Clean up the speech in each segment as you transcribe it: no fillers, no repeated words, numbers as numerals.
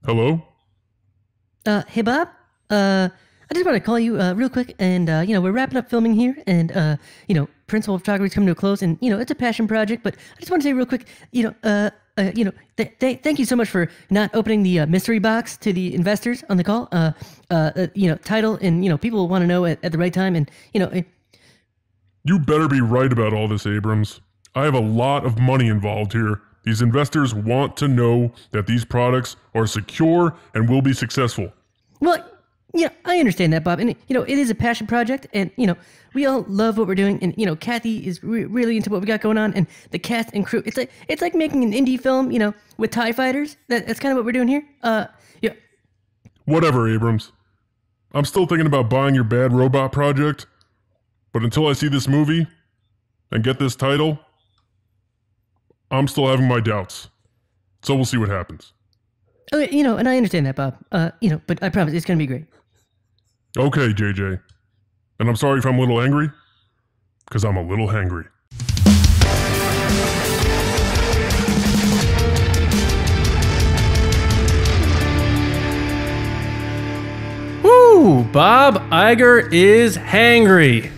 Hello? Hey, Bob. I just want to call you real quick, and we're wrapping up filming here, and Principal Photography is coming to a close, and it's a passion project. But I just want to say real quick, thank you so much for not opening the mystery box to the investors on the call. Title, and people want to know at the right time, and You better be right about all this, Abrams. I have a lot of money involved here. These investors want to know that these products are secure and will be successful. Well, yeah, I understand that, Bob. And, it is a passion project. And, we all love what we're doing. And, Kathy is really into what we got going on. And the cast and crew, it's like making an indie film, with TIE fighters. That's kind of what we're doing here. Yeah. Whatever, Abrams. I'm still thinking about buying your bad robot project. But until I see this movie and get this title, I'm still having my doubts. So we'll see what happens. Okay, and I understand that, Bob. But I promise it's going to be great. Okay, JJ. And I'm sorry if I'm a little angry, because I'm a little hangry. Woo! Bob Iger is hangry.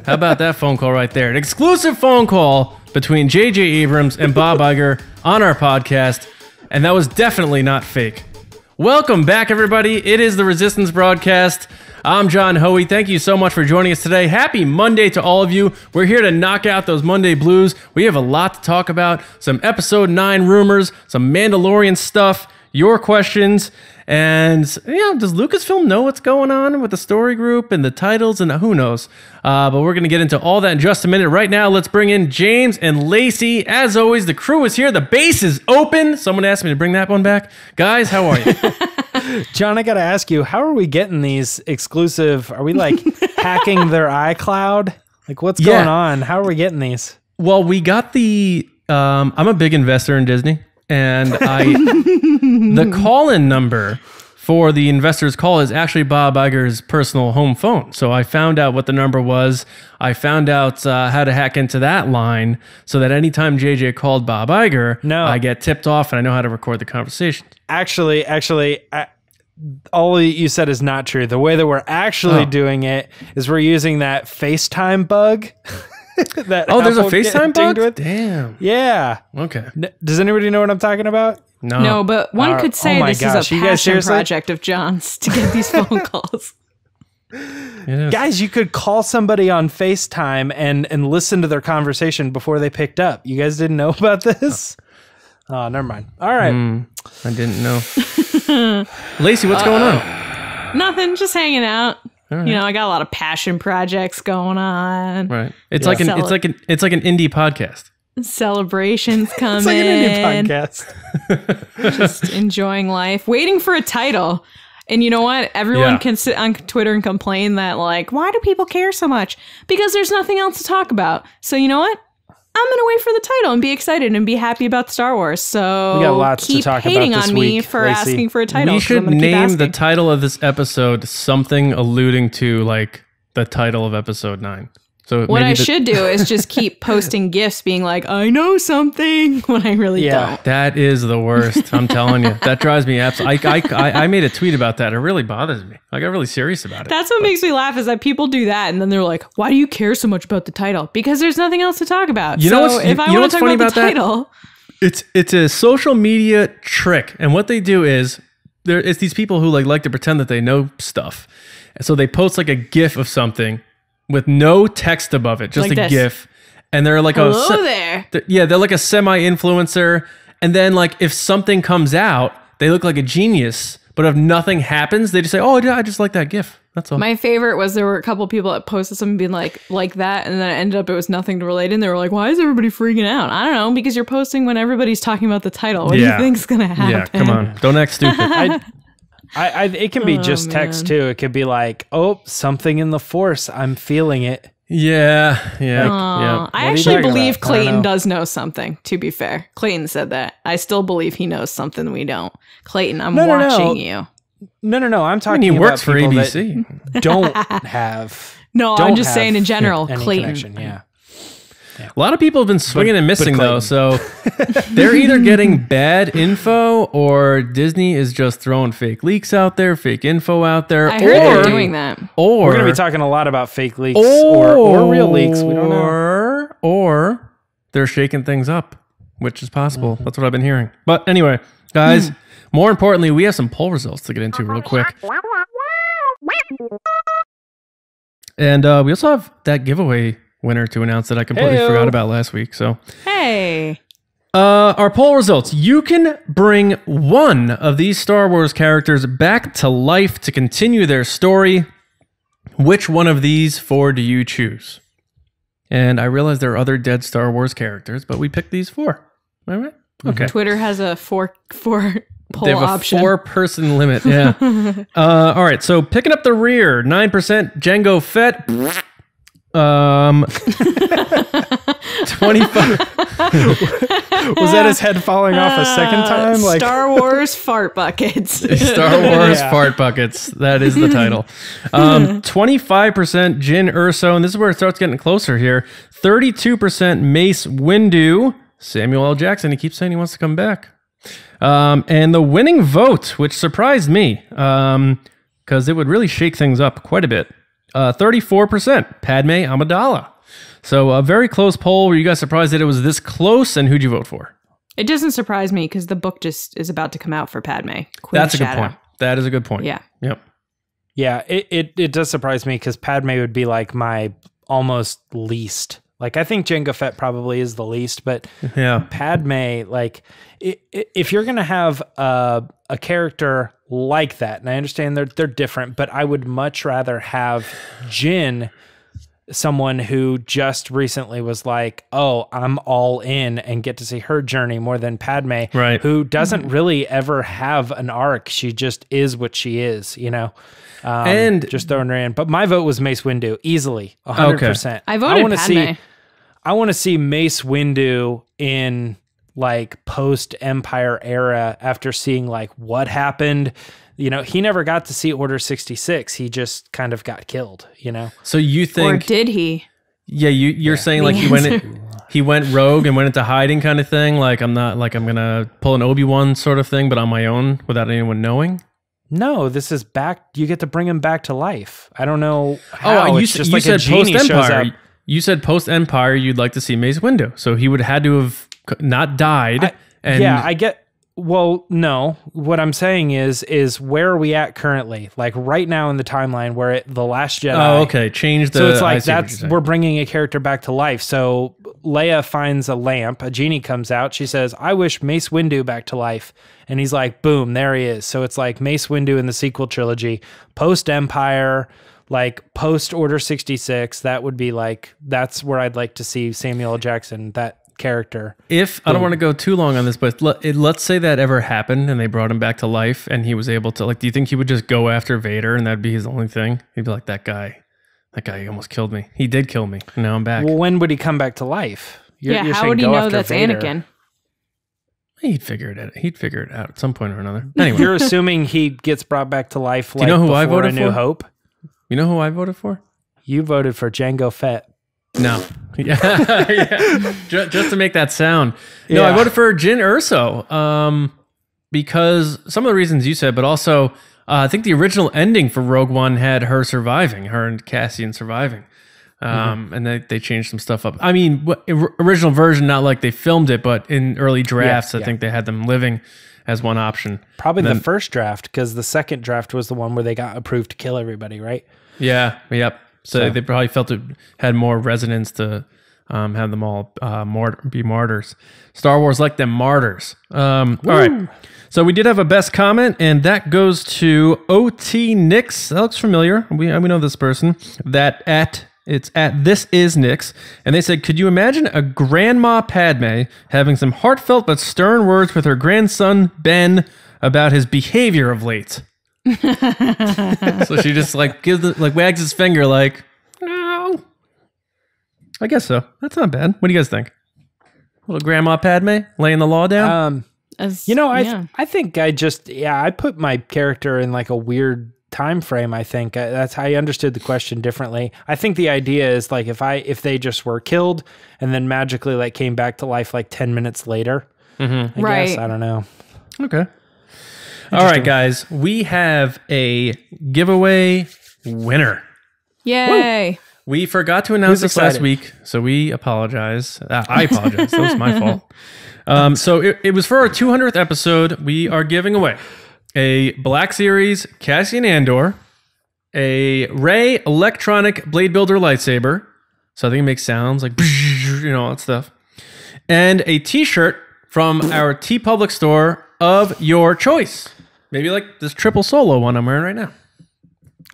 How about that phone call right there? An exclusive phone call between J.J. Abrams and Bob Iger on our podcast, and that was definitely not fake. Welcome back, everybody. It is the Resistance Broadcast. I'm John Hoey. Thank you so much for joining us today. Happy Monday to all of you. We're here to knock out those Monday blues. We have a lot to talk about. Some Episode 9 rumors, some Mandalorian stuff, your questions, and does Lucasfilm know what's going on with the story group and the titles, and who knows? But we're going to get into all that in just a minute. Right now, let's bring in James and Lacey. As always, the crew is here. The base is open. Someone asked me to bring that one back. Guys, how are you? John, I got to ask you, how are we getting these exclusive? Are we like hacking their iCloud? Like, what's going on? How are we getting these? Well, we got the, I'm a big investor in Disney, and the call-in number for the investor's call is actually Bob Iger's personal home phone. So I found out what the number was. I found out how to hack into that line so that anytime JJ called Bob Iger, I get tipped off and I know how to record the conversation. Actually, all you said is not true. The way that we're actually doing it is we're using that FaceTime bug. There's a FaceTime bug? With. Damn. Yeah. Okay. Does anybody know what I'm talking about? No, but one could say this is a passion project of John's to get these phone calls. Guys, you could call somebody on FaceTime and listen to their conversation before they picked up. You guys didn't know about this? Oh, never mind. All right. I didn't know. Lacey, what's going on? Nothing, just hanging out. Right. I got a lot of passion projects going on. Right. It's like an indie podcast. Celebrations coming. It's like an indie podcast. Just enjoying life, waiting for a title. And you know what? Everyone can sit on Twitter and complain that, like, why do people care so much? Because there's nothing else to talk about. So you know what? I'm going to wait for the title and be excited and be happy about Star Wars. So we got lots keep to talk hating about this on me week, for Lacey. asking for a title. We should name the title of this episode something alluding to, like, the title of episode 9. So what I should do is just keep posting GIFs being like, I know something, when I really don't. That is the worst. I'm telling you. That drives me absolutely. I made a tweet about that. It really bothers me. I got really serious about it. That's what makes me laugh is that people do that and then they're like, why do you care so much about the title? Because there's nothing else to talk about. If I want to talk about the title. It's a social media trick. And what they do is it's these people who like to pretend that they know stuff. So they post like a GIF of something with no text above it, just like a GIF. And they're like, hello there. They're like a semi-influencer. And then like if something comes out, they look like a genius. But if nothing happens, they just say, oh, I just like that GIF. That's all. My favorite was there were a couple people that posted something being like that. And then it ended up it was nothing to relate. And they were like, why is everybody freaking out? I don't know, because you're posting when everybody's talking about the title. What do you think's going to happen? Yeah, come on. Don't act stupid. It can be just text too. It could be like, oh, something in the Force. I'm feeling it. Yeah. I actually believe Clayton does know something, to be fair. Clayton said that. I still believe he knows something we don't. Clayton, I'm watching you. No. I'm talking he about works for people ABC. that don't have. No, I'm just saying in general, Clayton. Yeah. A lot of people have been swinging and missing, though, Clayton. so they're either getting bad info or Disney is just throwing fake leaks out there, fake info out there. I heard they're doing that. Or We're going to be talking a lot about fake leaks or real leaks. We don't know. Or they're shaking things up, which is possible. That's what I've been hearing. But anyway, guys, more importantly, we have some poll results to get into real quick. And we also have that giveaway winner to announce that I completely forgot about last week. So, Hey. our poll results. You can bring one of these Star Wars characters back to life to continue their story. Which one of these 4 do you choose? And I realize there are other dead Star Wars characters, but we picked these 4. All right? Okay. Twitter has a four poll They have option. a 4-person limit. Yeah. All right. So picking up the rear, 9% Jango Fett. 25. Was that his head falling off a second time? Like Star Wars fart buckets. Star Wars fart buckets. That is the title. 25% Jyn Erso, and this is where it starts getting closer here. 32% Mace Windu. Samuel L. Jackson. He keeps saying he wants to come back. And the winning vote, which surprised me, because it would really shake things up quite a bit. 34% Padme Amidala. So a very close poll. Were you guys surprised that it was this close? And who'd you vote for? It doesn't surprise me because the book just is about to come out for Padme. Queen That's a Shadow. good point. That is a good point. Yeah. Yep. Yeah, it does surprise me because Padme would be like my almost least. Like I think Jango Fett probably is the least, but Yeah. Padme, like if you're gonna have a character like that, and I understand they're different, but I would much rather have Jyn, someone who just recently was like, oh, I'm all in, and get to see her journey more than Padme, Right. who doesn't really ever have an arc. She just is what she is, you know? And- just throwing her in. But my vote was Mace Windu, easily, 100%. I voted wanna Padme. I want to see Mace Windu in like post-Empire era after seeing like what happened. You know, he never got to see Order 66. He just kind of got killed, you know? So you Or think... did he? Yeah, you're saying like The he went rogue and went into hiding kind of thing. Like I'm gonna pull an Obi-Wan sort of thing, but on my own without anyone knowing. No, this is back. You get to bring him back to life. I don't know how. Oh, It's just like a said genie post shows Empire. up. You said post Empire. You'd like to see Mace Windu, so he would had to have not died. I get. Well, no. What I'm saying is where are we at currently? Like right now in the timeline, where the Last Jedi. Oh, okay. Change the. So it's I like see what you're that's saying. we're bringing a character back to life. So Leia finds a lamp. A genie comes out. She says, "I wish Mace Windu back to life." And he's like, "Boom, there he is." So it's like Mace Windu in the sequel trilogy, post Empire, like post Order 66. That would be like that's where I'd like to see Samuel L. Jackson, that character. If I don't want to go too long on this, but let's say that ever happened and they brought him back to life and he was able to, like, do you think he would just go after Vader and that'd be his only thing? He'd be like, that guy almost killed me. He did kill me. And now I'm back. Well, when would he come back to life? You're How saying would he go know after that's Vader. Anakin? He'd figure it out. He'd figure it out at some point or another. Anyway, You're assuming he gets brought back to life like you know who I before voted A New for? Hope? you know who I voted for? You voted for Jango Fett. No. Yeah. Just to make that sound. No, Yeah. I voted for Jyn Erso because some of the reasons you said, but also I think the original ending for Rogue One had her surviving, her and Cassian surviving. And they changed some stuff up. I mean, original version, not like they filmed it, but in early drafts, I think they had them living as one option. Probably the first draft, because the second draft was the one where they got approved to kill everybody, right? Yeah. Yep. So they probably felt it had more resonance to have them all be martyrs. Star Wars like them martyrs. All right. So we did have a best comment, and that goes to OT Nix. That looks familiar. We know this person. It's at This Is Nix, and they said, could you imagine a Grandma Padmé having some heartfelt but stern words with her grandson Ben about his behavior of late? So she just wags his finger like, no. I guess so. That's not bad. What do you guys think? Little Grandma Padmé laying the law down? I think I put my character in like a weird time frame. I think that's how I understood the question differently. I think the idea is like if they just were killed and then magically like came back to life like 10 minutes later. I guess. I don't know. Okay. All right, guys. We have a giveaway winner. Yay. Woo! We forgot to announce this last week, so we apologize. I apologize. That was my fault. So it was for our 200th episode. We are giving away a Black Series Cassian Andor, a Rey electronic blade builder lightsaber. So I think it makes sounds like, all that stuff. And a t-shirt from our TeePublic store of your choice. Maybe like this triple solo one I'm wearing right now.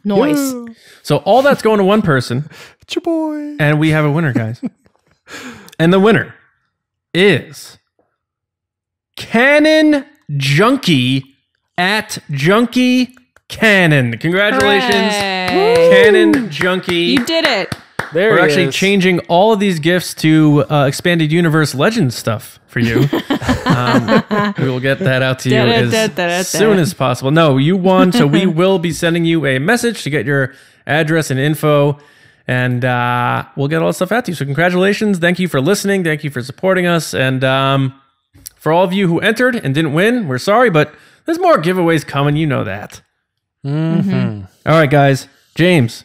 Noise. So all that's going to one person. It's your boy. And we have a winner, guys. And the winner is Canon Junkie at Junkie Cannon. Congratulations, Canon Junkie. You did it. We're actually changing all of these gifts to Expanded Universe Legends stuff for you. We will get that out to you as soon as possible. No, you won, so we will be sending you a message to get your address and info, and we'll get all that stuff out to you. So congratulations. Thank you for listening. Thank you for supporting us. And for all of you who entered and didn't win, we're sorry, but there's more giveaways coming. You know that. All right, guys. James.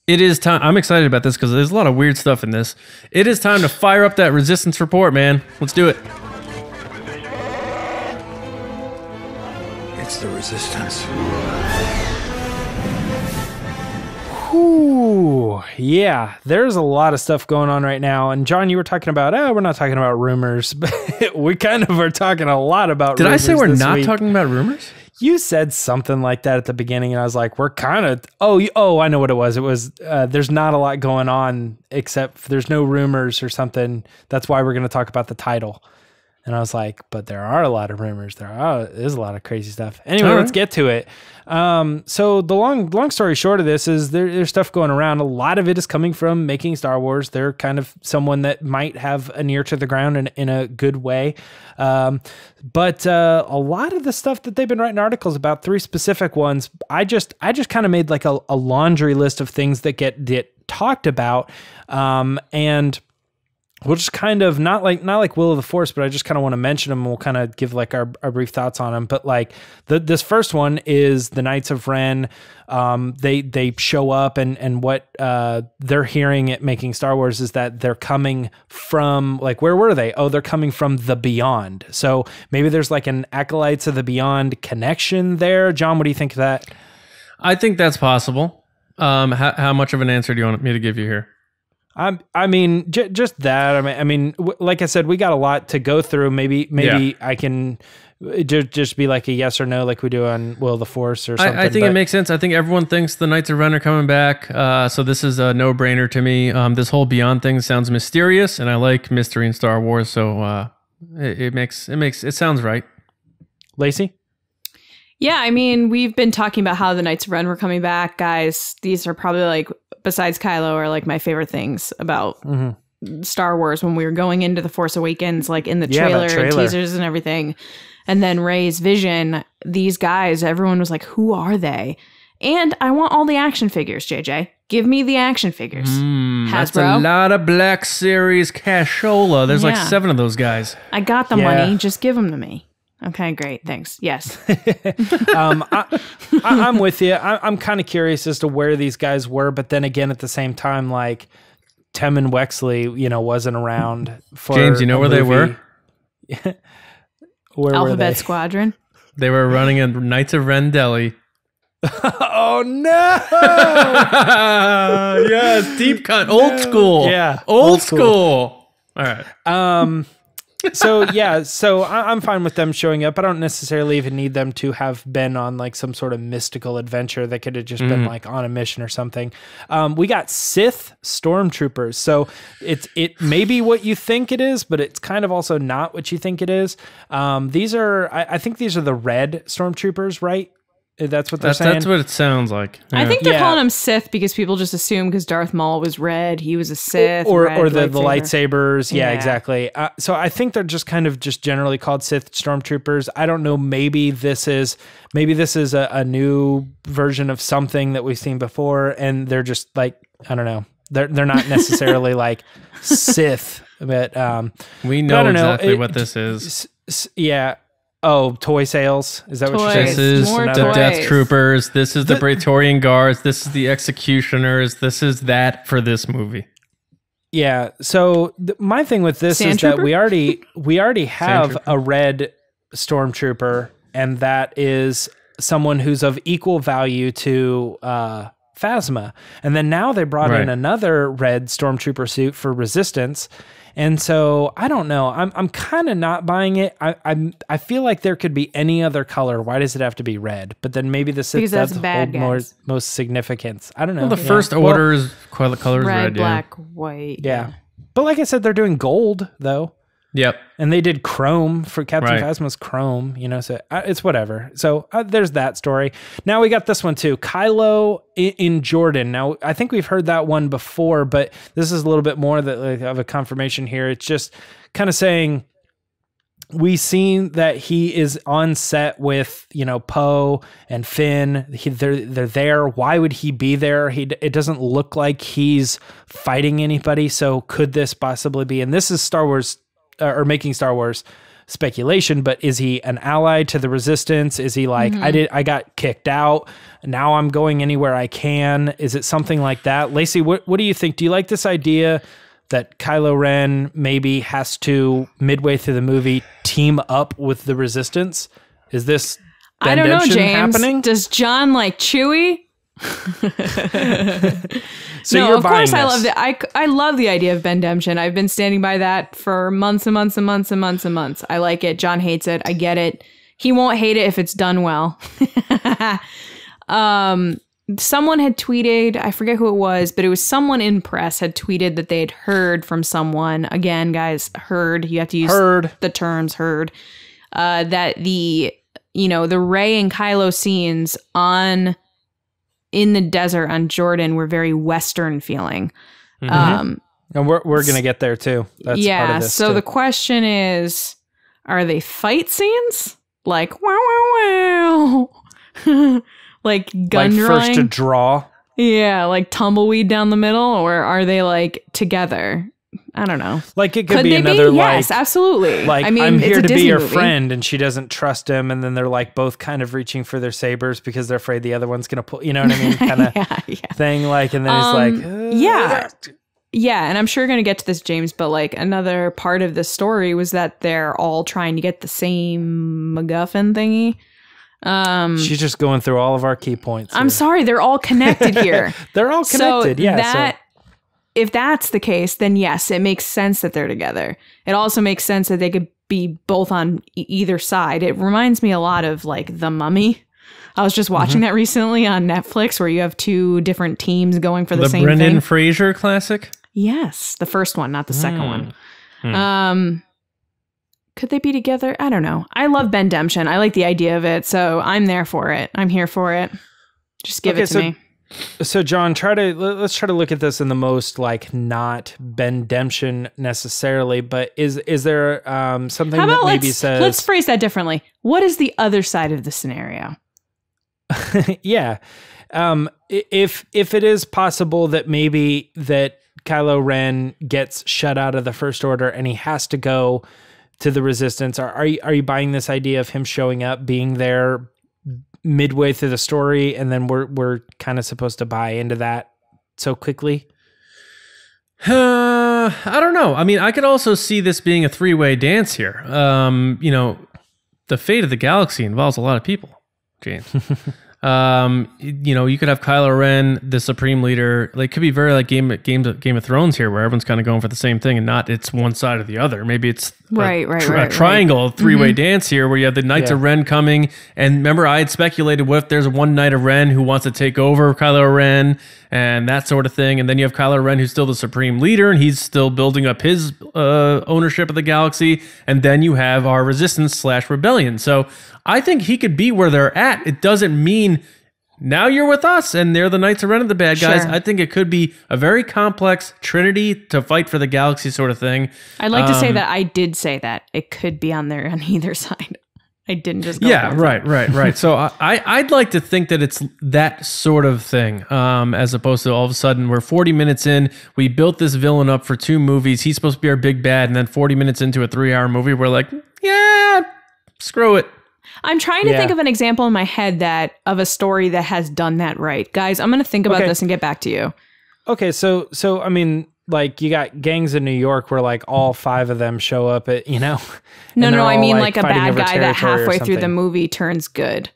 It is time. I'm excited about this because there's a lot of weird stuff in this. It is time to fire up that resistance report, man. Let's do it. It's the resistance. Whew. Yeah, there's a lot of stuff going on right now. And John, you were talking about, we're not talking about rumors, but we kind of are talking a lot about rumors. Did I say we're not talking about rumors? You said something like that at the beginning, and I was like, we're kind of, I know what it was. It was, there's not a lot going on, except there's no rumors or something. That's why we're going to talk about the title. And I was like, but there are a lot of rumors. There's a lot of crazy stuff. Anyway, let's get to it. So the long story short of this is there's stuff going around. A lot of it is coming from making Star Wars. They're kind of someone that might have an ear to the ground in a good way. But a lot of the stuff that they've been writing articles about, 3 specific ones, I just kind of made like a laundry list of things that get talked about. And we'll just kind of not like Will of the Force, but I just kind of want to mention them. And we'll kind of give like our brief thoughts on them. But like this first one is the Knights of Ren. They show up and what they're hearing at making Star Wars is that they're coming from like, where were they? Oh, they're coming from the beyond. So maybe there's like an Acolytes of the Beyond connection there. John, what do you think of that? I think that's possible. How much of an answer do you want me to give you here? I mean, just that. I mean, like I said, we got a lot to go through. Maybe I can just be like a yes or no, like we do on Will of the Force or something. I think it makes sense. I think everyone thinks the Knights of Ren are coming back. So this is a no-brainer to me. This whole Beyond thing sounds mysterious, and I like mystery in Star Wars. So it sounds right. Lacey? Yeah, I mean, we've been talking about how the Knights of Ren were coming back, guys. These are probably like, besides Kylo, are like my favorite things about Star Wars when we were going into The Force Awakens, like in the trailer and teasers and everything. And then Rey's vision, these guys, everyone was like, who are they? And I want all the action figures, JJ. Give me the action figures. Hasbro. That's a lot of Black Series cashola. There's like 7 of those guys. I got the money. Just give them to me. Okay, great. Thanks. Yes. I'm with you. I'm kind of curious as to where these guys were, but then again, at the same time, like Tem and Wexley, wasn't around for James, you know where they were? Where Alphabet were they? Squadron. They were running a Knights of Ren deli. Oh no! Yes, deep cut, old school. Yeah, old school. All right. So I'm fine with them showing up. I don't necessarily even need them to have been on like some sort of mystical adventure. They could have just been like on a mission or something. We got Sith Stormtroopers. So it may be what you think it is, but it's kind of also not what you think it is. I think these are the red Stormtroopers, right? That's what they're saying. That's what it sounds like. I Yeah. think they're calling him Sith because people just assume because Darth Maul was red, he was a Sith. Or red the lightsabers. Yeah, Yeah. exactly. So I think they're just kind of just generally called Sith Stormtroopers. I don't know. Maybe this is a new version of something that we've seen before, and they're just like, I don't know. They're not necessarily like Sith, but we but know I don't know. exactly what this is. Yeah. Oh, toy sales. Is that what you're Toys. This saying? is More the toys. Death Troopers. This is the Praetorian Guards. This is the Executioners. This is that for this movie. Yeah. So my thing with this is that we already have a red stormtrooper, and that is someone who's of equal value to Phasma. And then now they brought in another red stormtrooper suit for Resistance. And so I don't know. I'm kind of not buying it. I feel like there could be any other color. Why does it have to be red? But then maybe the Sith does hold most significance. I don't know. Well, the First Order's color is red. black, white. Yeah. But like I said, they're doing gold though. Yep. And they did chrome for Captain Right. Phasma's chrome, so it's whatever. So there's that story. Now we got this one too. Kylo in Jordan. Now I think we've heard that one before, but this is a little bit more of a confirmation here. It's just kind of saying we've seen that he is on set with, Poe and Finn. They're there. Why would he be there? It doesn't look like he's fighting anybody. So could this possibly be? And this is Star Wars. Or making Star Wars speculation, but is he an ally to the Resistance? Is he like, I got kicked out, now I'm going anywhere I can? Is it something like that? Lacey, what do you think? Do you like this idea that Kylo Ren maybe has to, midway through the movie, team up with the Resistance? Is this I don't know, Bendemption James. happening? Does John like Chewie? So no, you're of buying course this. I love the idea of Bendemption. I've been standing by that for months and months and months and months and months. I like it. John hates it. I get it. He won't hate it if it's done well. Someone had tweeted, I forget who it was, but it was someone in press had tweeted that they had heard from someone. Again, guys, heard. You have to use the terms heard. That the Rey and Kylo scenes in the desert on Jordan were very Western feeling. And we're going to get there too. That's part of this so too. the question is, are they fight scenes? Like, wow, wow, wow. Like gun like drawing? first to draw. Yeah, like tumbleweed down the middle? Or are they like together? I don't know. Like it could be another like, yes, absolutely. Like, I mean, I'm here it's a to be Disney your movie. friend, and she doesn't trust him, and then they're like both kind of reaching for their sabers because they're afraid the other one's gonna pull. You know what I mean? Kind of thing. Like, and then he's like, yeah, and I'm sure you're gonna get to this, James. But like another part of the story was that they're all trying to get the same MacGuffin thingy. She's just going through all of our key points. I'm sorry, they're all connected here. They're all connected. If that's the case, then yes, it makes sense that they're together. It also makes sense that they could be both on either side. It reminds me a lot of like The Mummy. I was just watching that recently on Netflix where you have two different teams going for the same thing. The Brendan Fraser classic? Yes, the first one, not the second one. Could they be together? I don't know. I love Bendemption. I like the idea of it, so I'm there for it. I'm here for it. Just give it to me. So John, let's try to look at this in the most like not Bendemption necessarily, but is there something that maybe says? Let's phrase that differently. What is the other side of the scenario? Yeah, if it is possible that maybe that Kylo Ren gets shut out of the First Order and he has to go to the Resistance, are you buying this idea of him showing up, being there midway through the story, and then we're kind of supposed to buy into that so quickly? I don't know. I mean, I could also see this being a three-way dance here. The fate of the galaxy involves a lot of people, James. You could have Kylo Ren, the Supreme Leader. Like, it could be very like Game of Thrones here, where everyone's kind of going for the same thing, and not it's one side or the other. Maybe it's a triangle, three-way dance here, where you have the Knights of Ren coming. And remember, I had speculated, what if there's one Knight of Ren who wants to take over Kylo Ren and that sort of thing, and then you have Kylo Ren who's still the Supreme Leader, and he's still building up his ownership of the galaxy, and then you have our Resistance / Rebellion. So I think he could be where they're at. It doesn't mean now you're with us and they're the Knights of Ren of the bad guys. Sure. I think it could be a very complex trinity to fight for the galaxy sort of thing. I'd like to say that I did say that. It could be on either side. I didn't just go right. So I'd like to think that it's that sort of thing, as opposed to all of a sudden we're 40 minutes in, we built this villain up for 2 movies, he's supposed to be our big bad, and then 40 minutes into a 3-hour movie, we're like, yeah, screw it. I'm trying to think of an example in my head of a story that has done that right. Guys, I'm going to think about this and get back to you. Okay, so I mean, like you got Gangs in New York where like all 5 of them show up at, No, I mean like a bad guy that halfway through the movie turns good.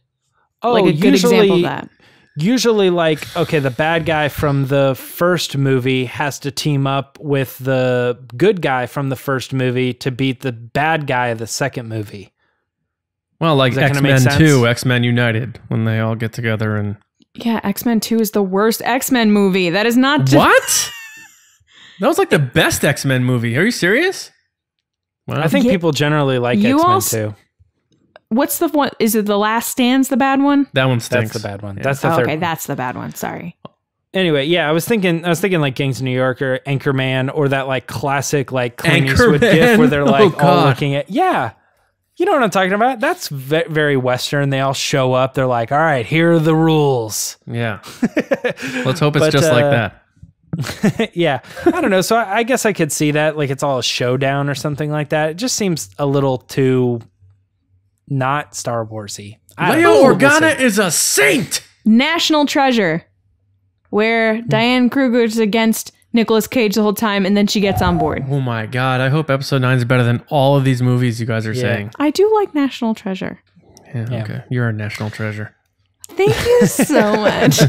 Oh, like a good example of that. Usually like, okay, the bad guy from the first movie has to team up with the good guy from the first movie to beat the bad guy of the second movie. Well, like X-Men 2, X-Men United, when they all get together and... Yeah, X-Men 2 is the worst X-Men movie. That is not... Just... What? That was like the best X-Men movie. Are you serious? Well, I think people generally like X-Men 2. What's the one? Is it The Last Stand's the bad one? That one stinks. That's the bad one. Yeah. That's the third one. That's the bad one. Sorry. Anyway, yeah, I was thinking like Gangs of New York or Anchorman or that like classic like Clint Eastwood gif where they're like all looking at... Yeah. You know what I'm talking about? That's very Western. They all show up. They're like, all right, here are the rules. Yeah. Let's hope it's just like that. Yeah. I don't know. So I guess I could see that. Like it's all a showdown or something like that. It just seems a little too not Star Wars-y. Leia Organa is a saint! National Treasure, where Diane Kruger's against Nicolas Cage the whole time, and then she gets on board. Oh my God. I hope episode 9 is better than all of these movies you guys are saying. I do like National Treasure. Yeah, okay. You're a national treasure. Thank you so much.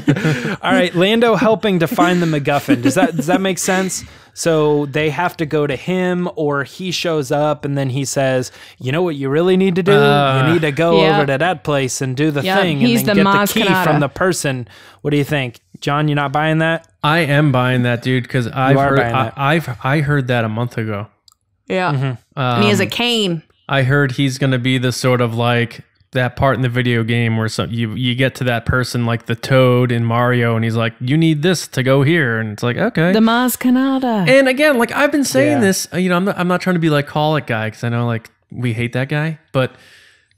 All right, Lando helping to find the MacGuffin. Does that make sense? So they have to go to him, or he shows up and then he says, "You know what you really need to do? You need to go over to that place and do the thing, and then get the key from the person." What do you think, John? You not buying that? I am buying that, dude, because I heard that a month ago. Yeah, and he has a cane. I heard he's going to be the sort of like that part in the video game where you get to that person like the Toad in Mario, and he's like, "You need this to go here," and it's like, okay, the Maz Kanata. And again, like I've been saying this, I'm not trying to be like call it guy, because I know like we hate that guy, but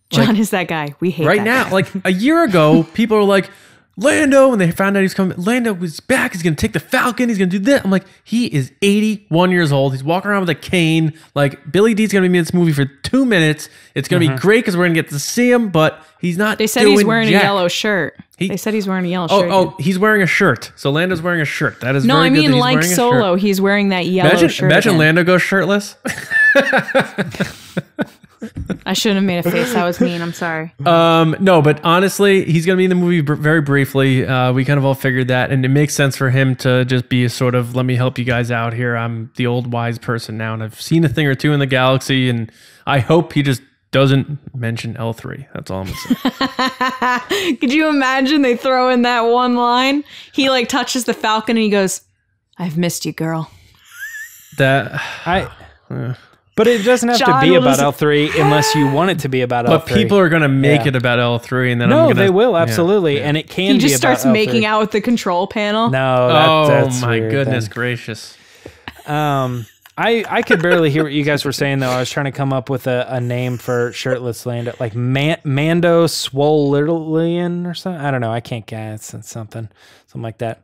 John is that guy. We hate right that now. guy. Like a year ago, people were like, Lando, when they found out he's coming, Lando was back. He's going to take the Falcon. He's going to do this. I'm like, he is 81 years old. He's walking around with a cane. Like, Billy Dee's going to be in this movie for 2 minutes. It's going to be great because we're going to get to see him, but he's not. They said he's wearing a yellow shirt. They said he's wearing a yellow shirt. Oh, he's wearing a shirt. So Lando's wearing a shirt. That is no, very I mean good that like Solo. He's wearing that yellow shirt. Imagine Lando goes shirtless. I shouldn't have made a face. That was mean. I'm sorry. No, but honestly, he's going to be in the movie very briefly. We kind of all figured that, and it makes sense for him to just be a sort of, let me help you guys out here. I'm the old wise person now, and I've seen a thing or two in the galaxy, and I hope he just doesn't mention L3. That's all I'm going to say. Could you imagine they throw in that one line? He like touches the Falcon and he goes, "I've missed you, girl." But it doesn't have to be about L3 unless you want it to be about L3. But people are going to make it about L3, and then they will, absolutely. Yeah. And it can be about L3. He just starts making out with the control panel. No, that's my weird, goodness gracious. I could barely hear what you guys were saying, though. I was trying to come up with a name for shirtless Lando, like Mando Swollian or something. I don't know. I can't guess. It's something like that.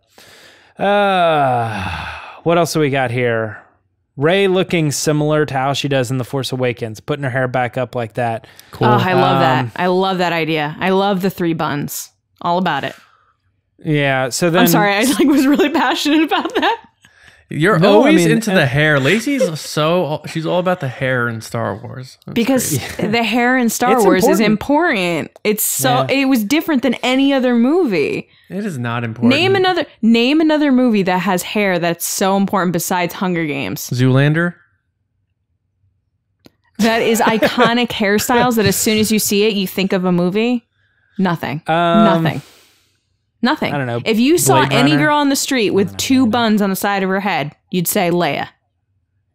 What else do we got here? Rey looking similar to how she does in The Force Awakens, putting her hair back up like that. Cool. Oh, I love that. I love that idea. I love the 3 buns. All about it. Yeah. So then, I'm sorry. I was really passionate about that. You're always into the hair. Lacey's she's all about the hair in Star Wars. That's because the hair in Star Wars is important. It's it was different than any other movie. It is not important. Name another movie that has hair that's so important besides Hunger Games. Zoolander. That is iconic hairstyles that as soon as you see it, you think of a movie. Nothing. Nothing. I don't know. If you saw Blade any Runner? girl on the street with 2 buns on the side of her head, you'd say Leia.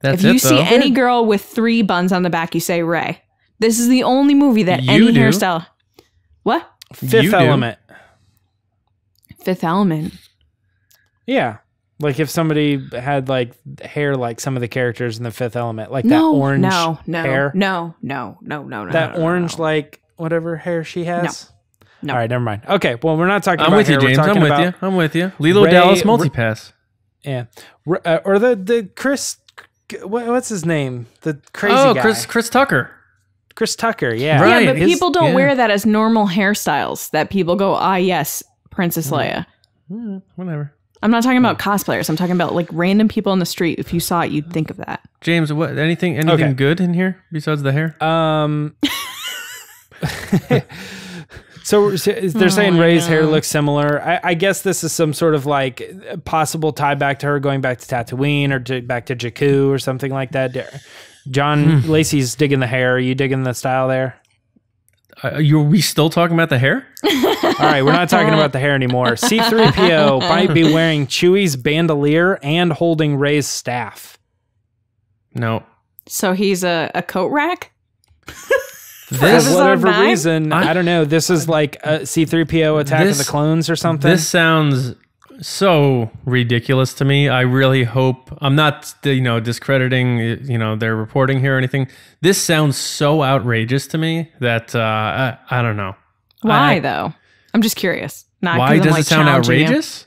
That's if you see any girl with 3 buns on the back, you say Rey. This is the only movie that any hairstyle. What? Fifth Element. Fifth Element. Yeah. Like if somebody had like hair like some of the characters in the Fifth Element, like that orange hair. No. That orange like whatever hair she has. No. All right, never mind. Okay, well we're not talking about with you, hair. James. I'm with you. Lilo Dallas multipass. Yeah. Or the Chris, what's his name? The crazy guy. Chris Tucker. Chris Tucker, yeah. Right. Yeah, but people don't wear that as normal hairstyles that people go, yes, Princess Leia. Whatever. I'm not talking about cosplayers. I'm talking about like random people on the street. If you saw it, you'd think of that. James, what? Anything good in here besides the hair? So they're saying Rey's hair looks similar. I guess this is some sort of like possible tie back to her going back to Tatooine or back to Jakku or something like that. John Lacey's digging the hair. Are you digging the style there? Are we still talking about the hair? All right, we're not talking about the hair anymore. C-3PO might be wearing Chewie's bandolier and holding Rey's staff. No. So he's a coat rack? For whatever reason, I don't know. This is like a C-3PO Attack of the Clones or something. This sounds so ridiculous to me. I really hope I'm not, discrediting, their reporting here or anything. This sounds so outrageous to me that I don't know. Why though? I'm just curious. Why does it sound outrageous?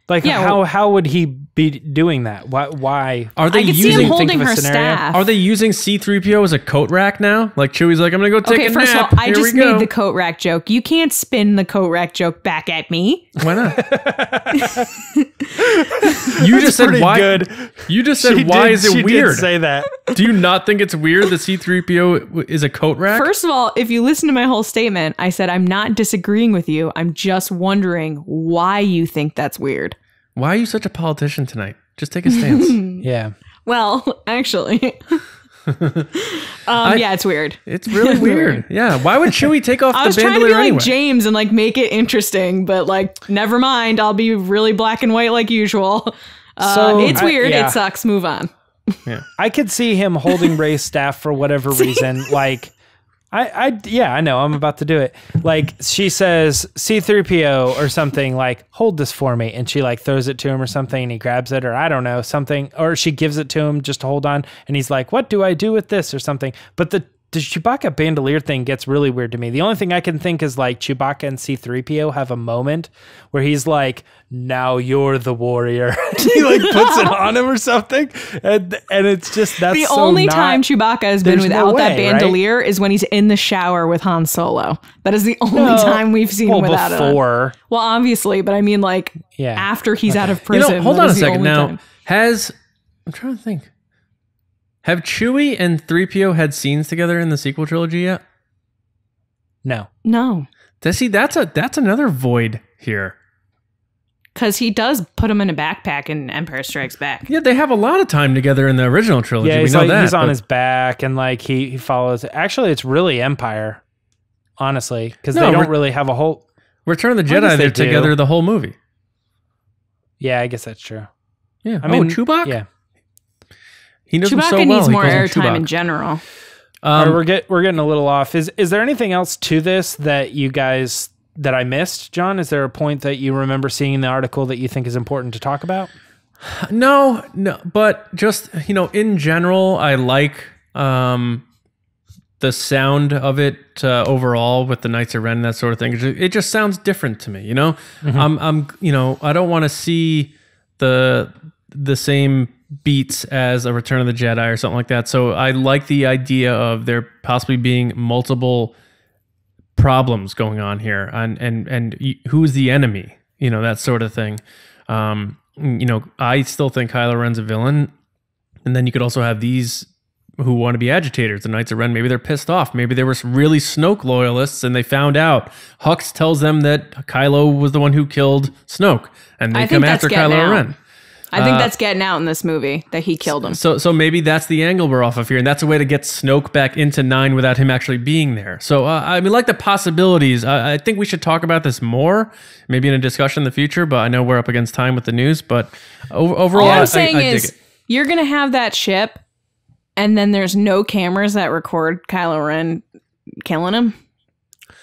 Like how would he be doing that? Why are they see him holding her staff? Are they using C-3PO as a coat rack now? Like Chewie's like, I'm gonna go take a nap. First of all, I just made the coat rack joke. You can't spin the coat rack joke back at me. Why not? You just said why. Good. You just said why is it weird? Did say that. Do you not think it's weird that C-3PO is a coat rack? First of all, if you listen to my whole statement, I said I'm not disagreeing with you. I'm just wondering why you think that's weird. Why are you such a politician tonight? Just take a stance. Yeah. Well, actually, it's weird. It's really weird. Yeah. Why would Chewie take off the bandolier anyway? I was trying to be like James and like make it interesting, but like, never mind. I'll be really black and white like usual. It's weird. It sucks. Move on. Yeah. I could see him holding Rey's staff for whatever reason. Like, I know I'm about to do it. Like she says C-3PO or something like, hold this for me. And she like throws it to him or something and he grabs it or I don't know, something, or she gives it to him just to hold on. And he's like, what do I do with this or something? But the Chewbacca bandolier thing gets really weird to me. The only thing I can think is like Chewbacca and C-3PO have a moment where he's like, now you're the warrior. He like puts it on him or something. And it's just, that's the only time Chewbacca has been without that bandolier is when he's in the shower with Han Solo. That is the only time we've seen him without it. Before. Well, obviously, but I mean like after he's out of prison. Hold on a second. Now, I'm trying to think. Have Chewie and 3PO had scenes together in the sequel trilogy yet? No. See, that's another void here. Because he does put him in a backpack in Empire Strikes Back. Yeah, they have a lot of time together in the original trilogy. Yeah, he's on his back and like he follows. Actually, it's really Empire, honestly, because they don't really have a whole. Return of the Jedi, they're together the whole movie. Yeah, I guess that's true. Yeah, I mean, Chewbacca? Yeah. He knows Chewbacca him so well. needs more airtime in general. We're getting a little off. Is there anything else to this that you guys that I missed, John? Is there a point that you remember seeing in the article that you think is important to talk about? No, but just in general, I like the sound of it overall with the Knights of Ren and that sort of thing. It just sounds different to me. Mm-hmm. I don't want to see the same beats as a Return of the Jedi or something like that. So I like the idea of there possibly being multiple problems going on here and who's the enemy, that sort of thing. I still think Kylo Ren's a villain. And then you could also have these who want to be agitators. The Knights of Ren, maybe they're pissed off. Maybe they were really Snoke loyalists and they found out. Hux tells them that Kylo was the one who killed Snoke. And they come after Kylo Ren. I think that's getting out in this movie, that he killed him. So maybe that's the angle we're off of here, and that's a way to get Snoke back into 9 without him actually being there. So, like the possibilities. I think we should talk about this more, maybe in a discussion in the future, but I know we're up against time with the news, but overall, all I'm saying is you're going to have that ship, and then there's no cameras that record Kylo Ren killing him.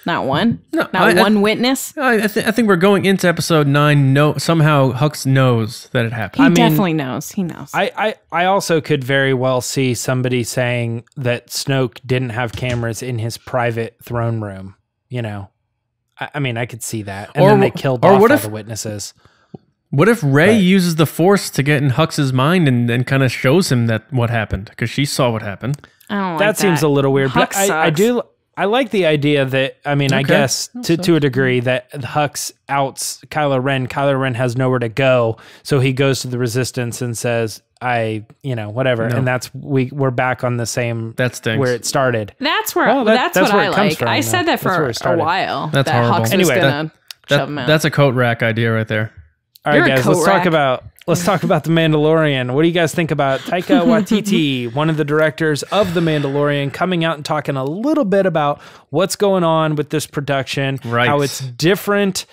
Not one. No, Not one witness. I think we're going into episode 9. No, somehow Hux knows that it happened. He definitely knows. He knows. I also could very well see somebody saying that Snoke didn't have cameras in his private throne room. You know, I mean, I could see that. And then they killed off all the witnesses. What if Rey uses the Force to get in Hux's mind and then kind of shows him that what happened? Because she saw what happened. I don't like that. Seems a little weird. Hux But I like the idea that, I mean, I guess to a degree that Hux outs Kylo Ren. Kylo Ren has nowhere to go. So he goes to the Resistance and says, whatever. No. And that's, we're back on the same, that stinks. Where it started. That's where, that's what I like. I said that for a while. That's that horrible. Hux was going to shove him out. That's a coat rack idea right there. All right, guys, let's talk about The Mandalorian. What do you guys think about Taika Waititi, one of the directors of The Mandalorian, coming out and talking a little bit about what's going on with this production, how it's different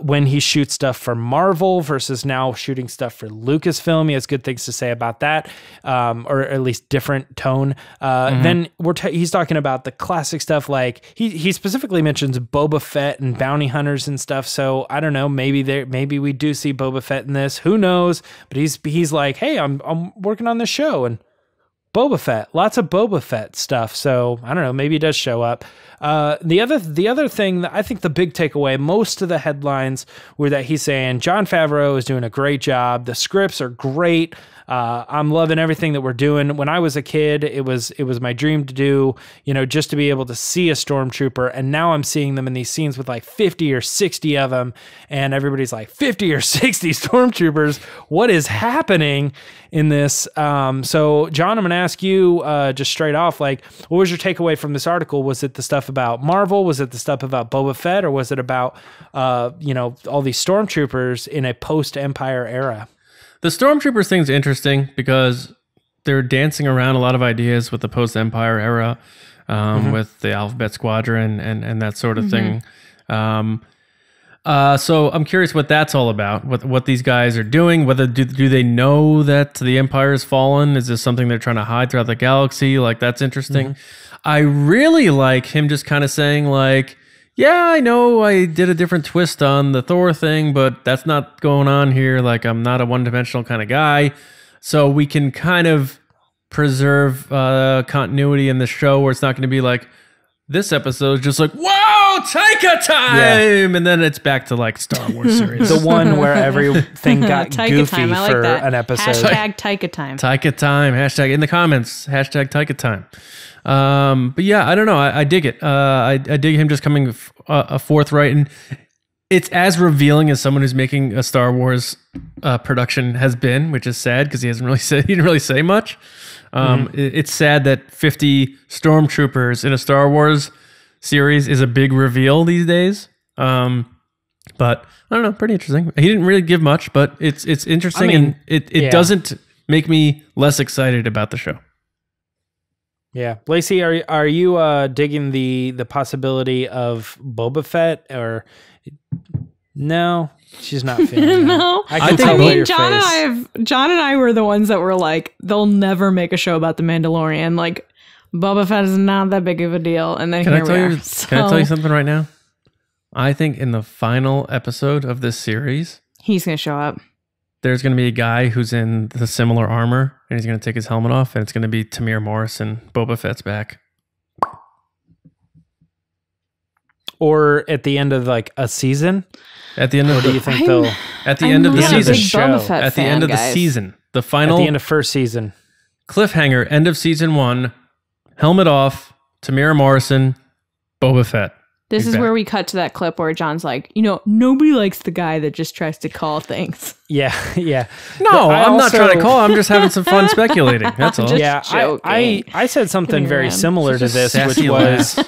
when he shoots stuff for Marvel versus now shooting stuff for Lucasfilm. He has good things to say about that, or at least different tone. Then he's talking about the classic stuff, like he specifically mentions Boba Fett and bounty hunters and stuff. So I don't know, maybe we do see Boba Fett in this. Who knows? But he's like, hey, I'm working on this show and Boba Fett, lots of Boba Fett stuff. So I don't know, maybe he does show up. The other thing that I think the big takeaway, most of the headlines were that he's saying Jon Favreau is doing a great job. The scripts are great. I'm loving everything that we're doing. When I was a kid, it was my dream to do, just to be able to see a stormtrooper. And now I'm seeing them in these scenes with like 50 or 60 of them. And everybody's like 50 or 60 stormtroopers. What is happening in this? So John, I'm going to ask you just straight off, like, what was your takeaway from this article? Was it the stuff about Marvel? Was it the stuff about Boba Fett? Or was it about, all these stormtroopers in a post-Empire era? The Stormtroopers thing's interesting because they're dancing around a lot of ideas with the post-Empire era, with the Alphabet Squadron and that sort of thing. So I'm curious what that's all about, what these guys are doing. Whether do they know that the Empire has fallen? Is this something they're trying to hide throughout the galaxy? Like, that's interesting. I really like him just kind of saying, like, yeah, I know I did a different twist on the Thor thing, but that's not going on here. Like, I'm not a one-dimensional kind of guy. So we can kind of preserve continuity in the show where it's not going to be like, this episode is just like, whoa, Taika time! Yeah. And then it's back to like Star Wars series. The one where everything got goofy time. I like for that. an episode. Hashtag Taika time. Taika time. Hashtag in the comments. Hashtag Taika time. But yeah, I don't know. I dig it. I dig him just coming forthright, and it's as revealing as someone who's making a Star Wars production has been, which is sad because he didn't really say much. It's sad that 50 stormtroopers in a Star Wars series is a big reveal these days. But I don't know, pretty interesting. He didn't really give much, but it's interesting, and it doesn't make me less excited about the show. Yeah, Lacey, are you digging the possibility of Boba Fett, or no? She's not feeling no. I can tell by your face. John and I were the ones that were like, they'll never make a show about the Mandalorian. Like, Boba Fett is not that big of a deal. And then here we are. Can I tell you something right now? I think in the final episode of this series, he's gonna show up. There's going to be a guy who's in the similar armor, and he's going to take his helmet off, and it's going to be Tamir Morrison. Boba Fett's back. Or at the end of like a season? At the end of do you think they'll... At the end of the season. At the end of the season. The final... At the end of first season. Cliffhanger, end of season 1, helmet off, Tamir Morrison, Boba Fett. This is where we cut to that clip where John's like, nobody likes the guy that just tries to call things. Yeah. No, I'm not trying to call. I'm just having some fun speculating. That's all. Yeah, I said something very similar to this, which was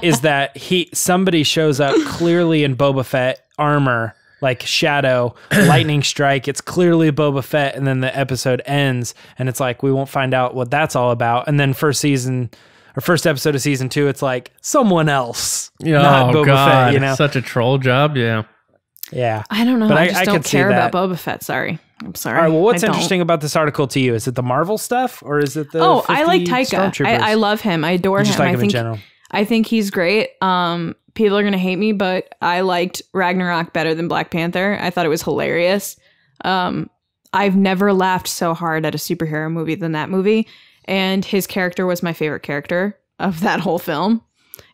is that somebody shows up clearly in Boba Fett armor, like shadow, lightning strike. It's clearly Boba Fett, and then the episode ends, and it's like we won't find out what that's all about. And then first episode of season 2, it's like someone else. Not Boba God. Fett, Such a troll job, yeah. Yeah. I don't know. But I just don't care about Boba Fett. Sorry. I'm sorry. All right, well, what's interesting about this article to you? Is it the Marvel stuff, or is it the I like Taika. I love him. I adore him. Just like him in general. I think he's great. People are going to hate me, but I liked Ragnarok better than Black Panther. I thought it was hilarious. I've never laughed so hard at a superhero movie than that movie. And his character was my favorite character of that whole film.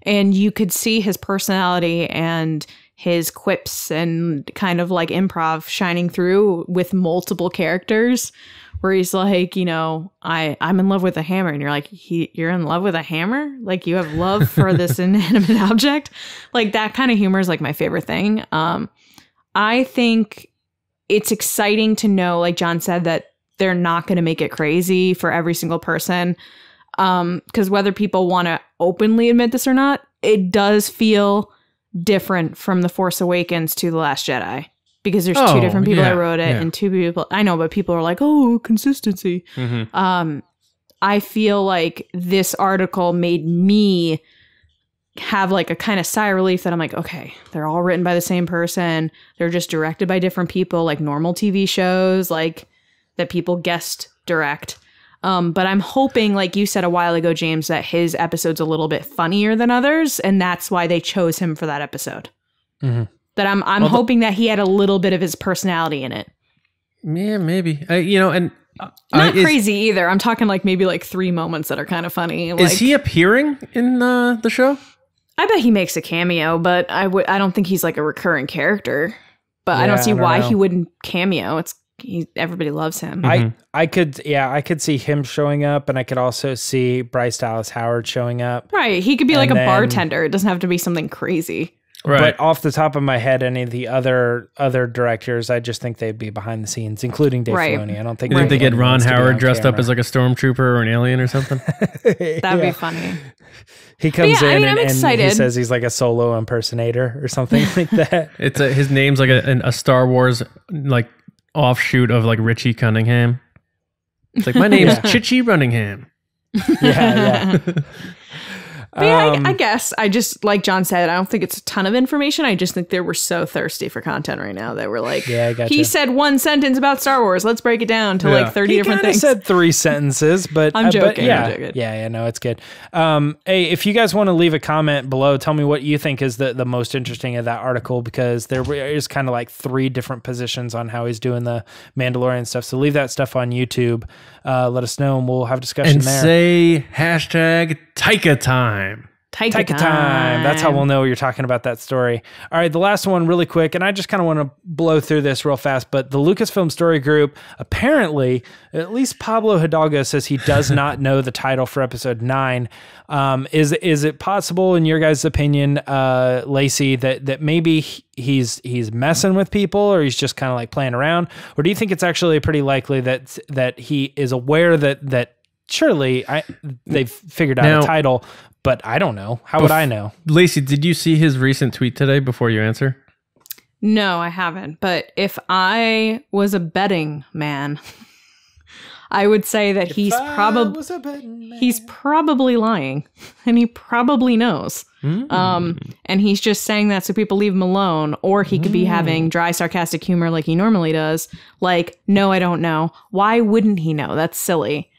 And you could see his personality and his quips and kind of like improv shining through with multiple characters, where he's like, you know, I'm in love with a hammer. And you're like, you're in love with a hammer? Like, you have love for this inanimate object? Like, that kind of humor is like my favorite thing. I think it's exciting to know, like John said, that they're not going to make it crazy for every single person. Because whether people want to openly admit this or not, it does feel different from The Force Awakens to The Last Jedi. Because there's two different people that wrote it and two people. I know, but people are like, oh, consistency. I feel like this article made me have like a kind of sigh of relief that I'm like, okay, they're all written by the same person. They're just directed by different people, like normal TV shows, like that people guest direct. But I'm hoping, like you said a while ago, James, that his episode's a little bit funnier than others, and that's why they chose him for that episode. That I'm hoping that he had a little bit of his personality in it. Yeah, maybe. And not crazy either. I'm talking like maybe like 3 moments that are kind of funny. Like, is he appearing in the show? I bet he makes a cameo, but I don't think he's like a recurring character. But I don't see why he wouldn't cameo. Everybody loves him. I could see him showing up, and I could also see Bryce Dallas Howard showing up. Right, he could be like a bartender. It doesn't have to be something crazy. Right. But off the top of my head, any of the other directors, I just think they'd be behind the scenes, including Dave Filoni. I don't think they get Ron Howard dressed up as like a stormtrooper or an alien or something. That'd be funny. He comes in I'm and excited. He says he's like a solo impersonator or something like that. His name's like a Star Wars like offshoot of like Richie Cunningham. It's like, my name's Chichi Runningham. Yeah. But yeah, I guess I just, like John said, I don't think it's a ton of information. I just think they were so thirsty for content right now that we're like, I gotcha. He said one sentence about Star Wars. Let's break it down to like 30 different things. He said 3 sentences, but I'm joking. I'm joking. No, it's good. Hey, if you guys want to leave a comment below, tell me what you think is the most interesting of that article, because there is kind of like 3 different positions on how he's doing the Mandalorian stuff. So leave that stuff on YouTube. Let us know, and we'll have discussion there. And say hashtag Taika time. Taika time. That's how we'll know you're talking about that story. All right, the last one really quick, and I just kind of want to blow through this real fast, but the Lucasfilm Story Group, apparently, at least Pablo Hidalgo says he does not know the title for episode 9. Is it possible, in your guys' opinion, Lacey, that maybe he's messing with people, or he's just kind of like playing around? Or do you think it's actually pretty likely that he is aware that surely they've figured out a title, but I don't know. How would I know? Lacey, did you see his recent tweet today before you answer? No, I haven't. But if I was a betting man, I would say that he's probably lying, and he probably knows. And he's just saying that so people leave him alone, or he could be having dry, sarcastic humor like he normally does. Like, no, I don't know. Why wouldn't he know? That's silly.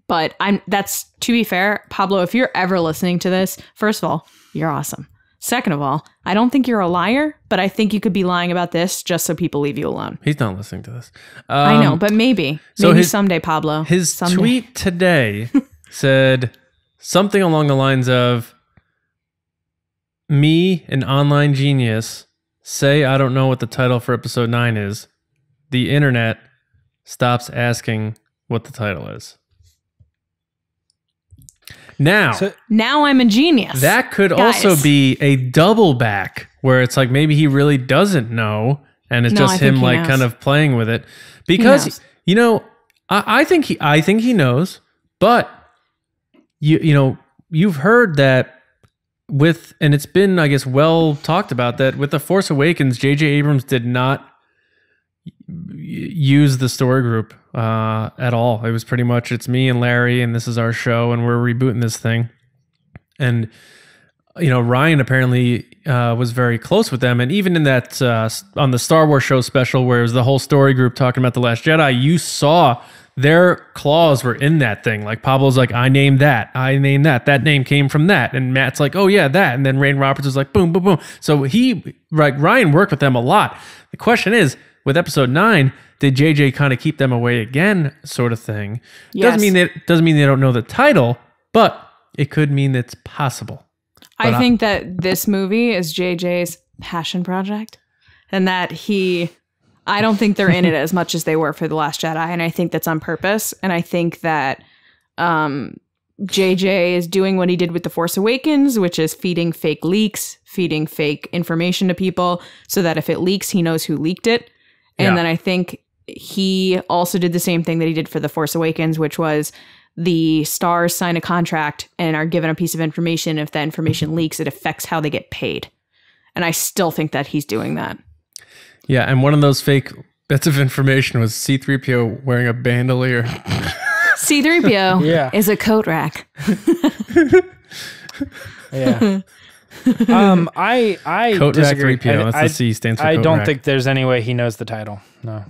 But that's, to be fair, Pablo, if you're ever listening to this, first of all, you're awesome. Second of all, I don't think you're a liar, but I think you could be lying about this just so people leave you alone. He's not listening to this. I know, but maybe someday, Pablo. His tweet today said something along the lines of, me, an online genius, say I don't know what the title for episode 9 is. The internet stops asking what the title is. Now I'm a genius. That could also be a double back, where it's like maybe he really doesn't know, and it's just him like kind of playing with it. Because I think he knows, but you've heard that and it's been, I guess, well talked about, that with The Force Awakens, J.J. Abrams did not use the story group at all. It was pretty much, it's me and Larry, and this is our show, and we're rebooting this thing. And Ryan apparently was very close with them, and even in that on the Star Wars show special, where it was the whole story group talking about The Last Jedi, you saw their claws were in that thing. Like Pablo's like, I named that. That name came from that. And Matt's like, oh yeah, that. And then Rain Roberts was like, boom, boom, boom. So Ryan worked with them a lot. The question is, with episode 9, did JJ kind of keep them away again, sort of thing? Yes. Doesn't mean they don't know the title, but it could mean it's possible. I think that this movie is JJ's passion project, and that I don't think they're in it as much as they were for The Last Jedi, and I think that's on purpose. And I think that JJ is doing what he did with The Force Awakens, which is feeding fake leaks, feeding fake information to people, so that if it leaks, he knows who leaked it. And then I think he also did the same thing that he did for The Force Awakens, which was the stars sign a contract and are given a piece of information. If that information leaks, it affects how they get paid. And I still think that he's doing that. Yeah, and one of those fake bits of information was C-3PO wearing a bandolier. C-3PO is a coat rack. Yeah. I coat disagree. rack 3PO. That's the C stands for I coat don't rack. think there's any way he knows the title. No.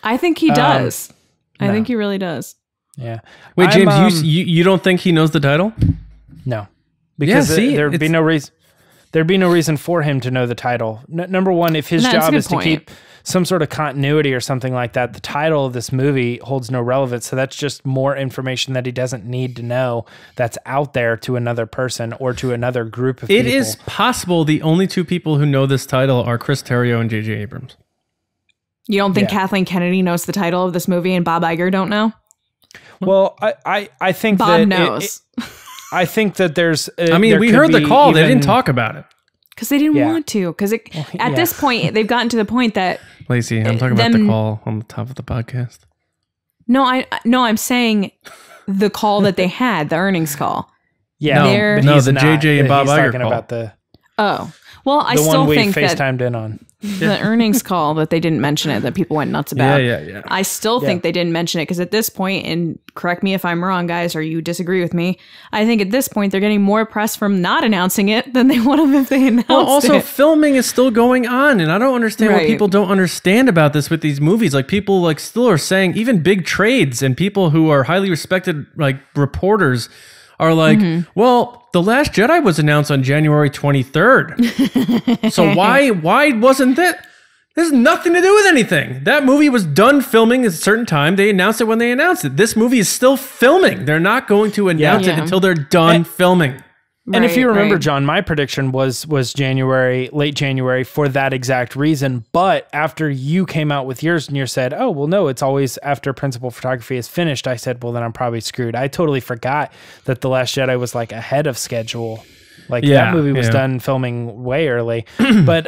I think he does. I no. think he really does. Yeah. Wait, James, you don't think he knows the title? No. Because see, there'd be no reason. There'd be no reason for him to know the title. Number one, if his job is to keep some sort of continuity or something like that, the title of this movie holds no relevance. So that's just more information that he doesn't need to know that's out there to another person or to another group of people. It is possible the only two people who know this title are Chris Terrio and J.J. Abrams. You don't think Kathleen Kennedy knows the title of this movie and Bob Iger don't know? Well, I think Bob that knows. I think that there's... we heard the call. They didn't talk about it. Because they didn't want to. Because at this point, they've gotten to the point that... Lacey, I'm talking about the call on the top of the podcast. No, I'm saying the call that they had, the earnings call. Yeah, no, the JJ and Bob Iger call. About the... Oh. Well, I the still one we think that FaceTimed in on. The earnings call that they didn't mention it, that people went nuts about. Yeah. I still think they didn't mention it because at this point, and correct me if I'm wrong, guys, or you disagree with me, I think at this point they're getting more press from not announcing it than they would have if they announced it. Well, also filming is still going on, and I don't understand what people don't understand about this with these movies. Like people like still are saying, even big trades and people who are highly respected, like reporters, are like, well, The Last Jedi was announced on January 23rd. So why wasn't that? There's nothing to do with anything. That movie was done filming at a certain time. They announced it when they announced it. This movie is still filming. They're not going to announce it until they're done filming. And if you remember, John, my prediction was January, late January, for that exact reason. But after you came out with yours and you said, oh, well, no, it's always after principal photography is finished. I said, well, then I'm probably screwed. I totally forgot that The Last Jedi was like ahead of schedule. Like that movie was done filming way early. But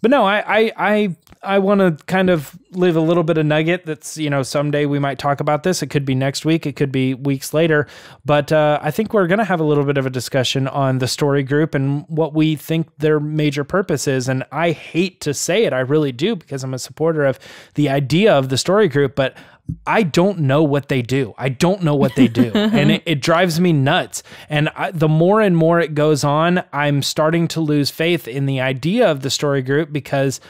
no, I want to kind of leave a little bit of nugget that's, someday we might talk about this. It could be next week. It could be weeks later. But I think we're going to have a little bit of a discussion on the story group and what we think their major purpose is. And I hate to say it. I really do, because I'm a supporter of the idea of the story group, but I don't know what they do. And it drives me nuts. And the more and more it goes on, I'm starting to lose faith in the idea of the story group, because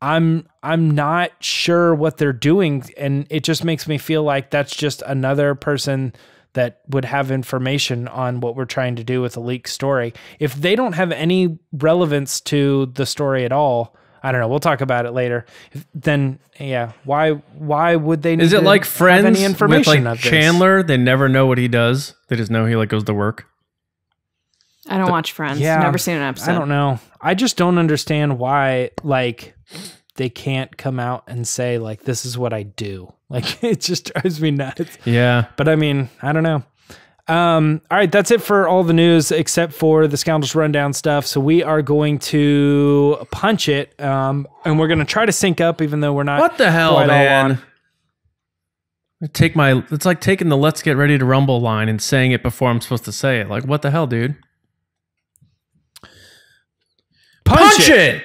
I'm not sure what they're doing. And it just makes me feel like that's just another person that would have information on what we're trying to do with a leaked story. If they don't have any relevance to the story at all, I don't know. We'll talk about it later. Then, why would they? Is it like Friends have any information with like Chandler? They never know what he does. They just know he like goes to work. I don't watch Friends. Never seen an episode. I don't know. I just don't understand why they can't come out and say like, this is what I do. Like, it just drives me nuts. Yeah. But I mean, I don't know. All right, that's it for all the news except for the Scoundrels Rundown stuff. So we are going to punch it, and we're going to try to sync up, even though we're not. What the hell, man? It's like taking the "Let's get ready to rumble" line and saying it before I'm supposed to say it. Like, what the hell, dude? Punch it!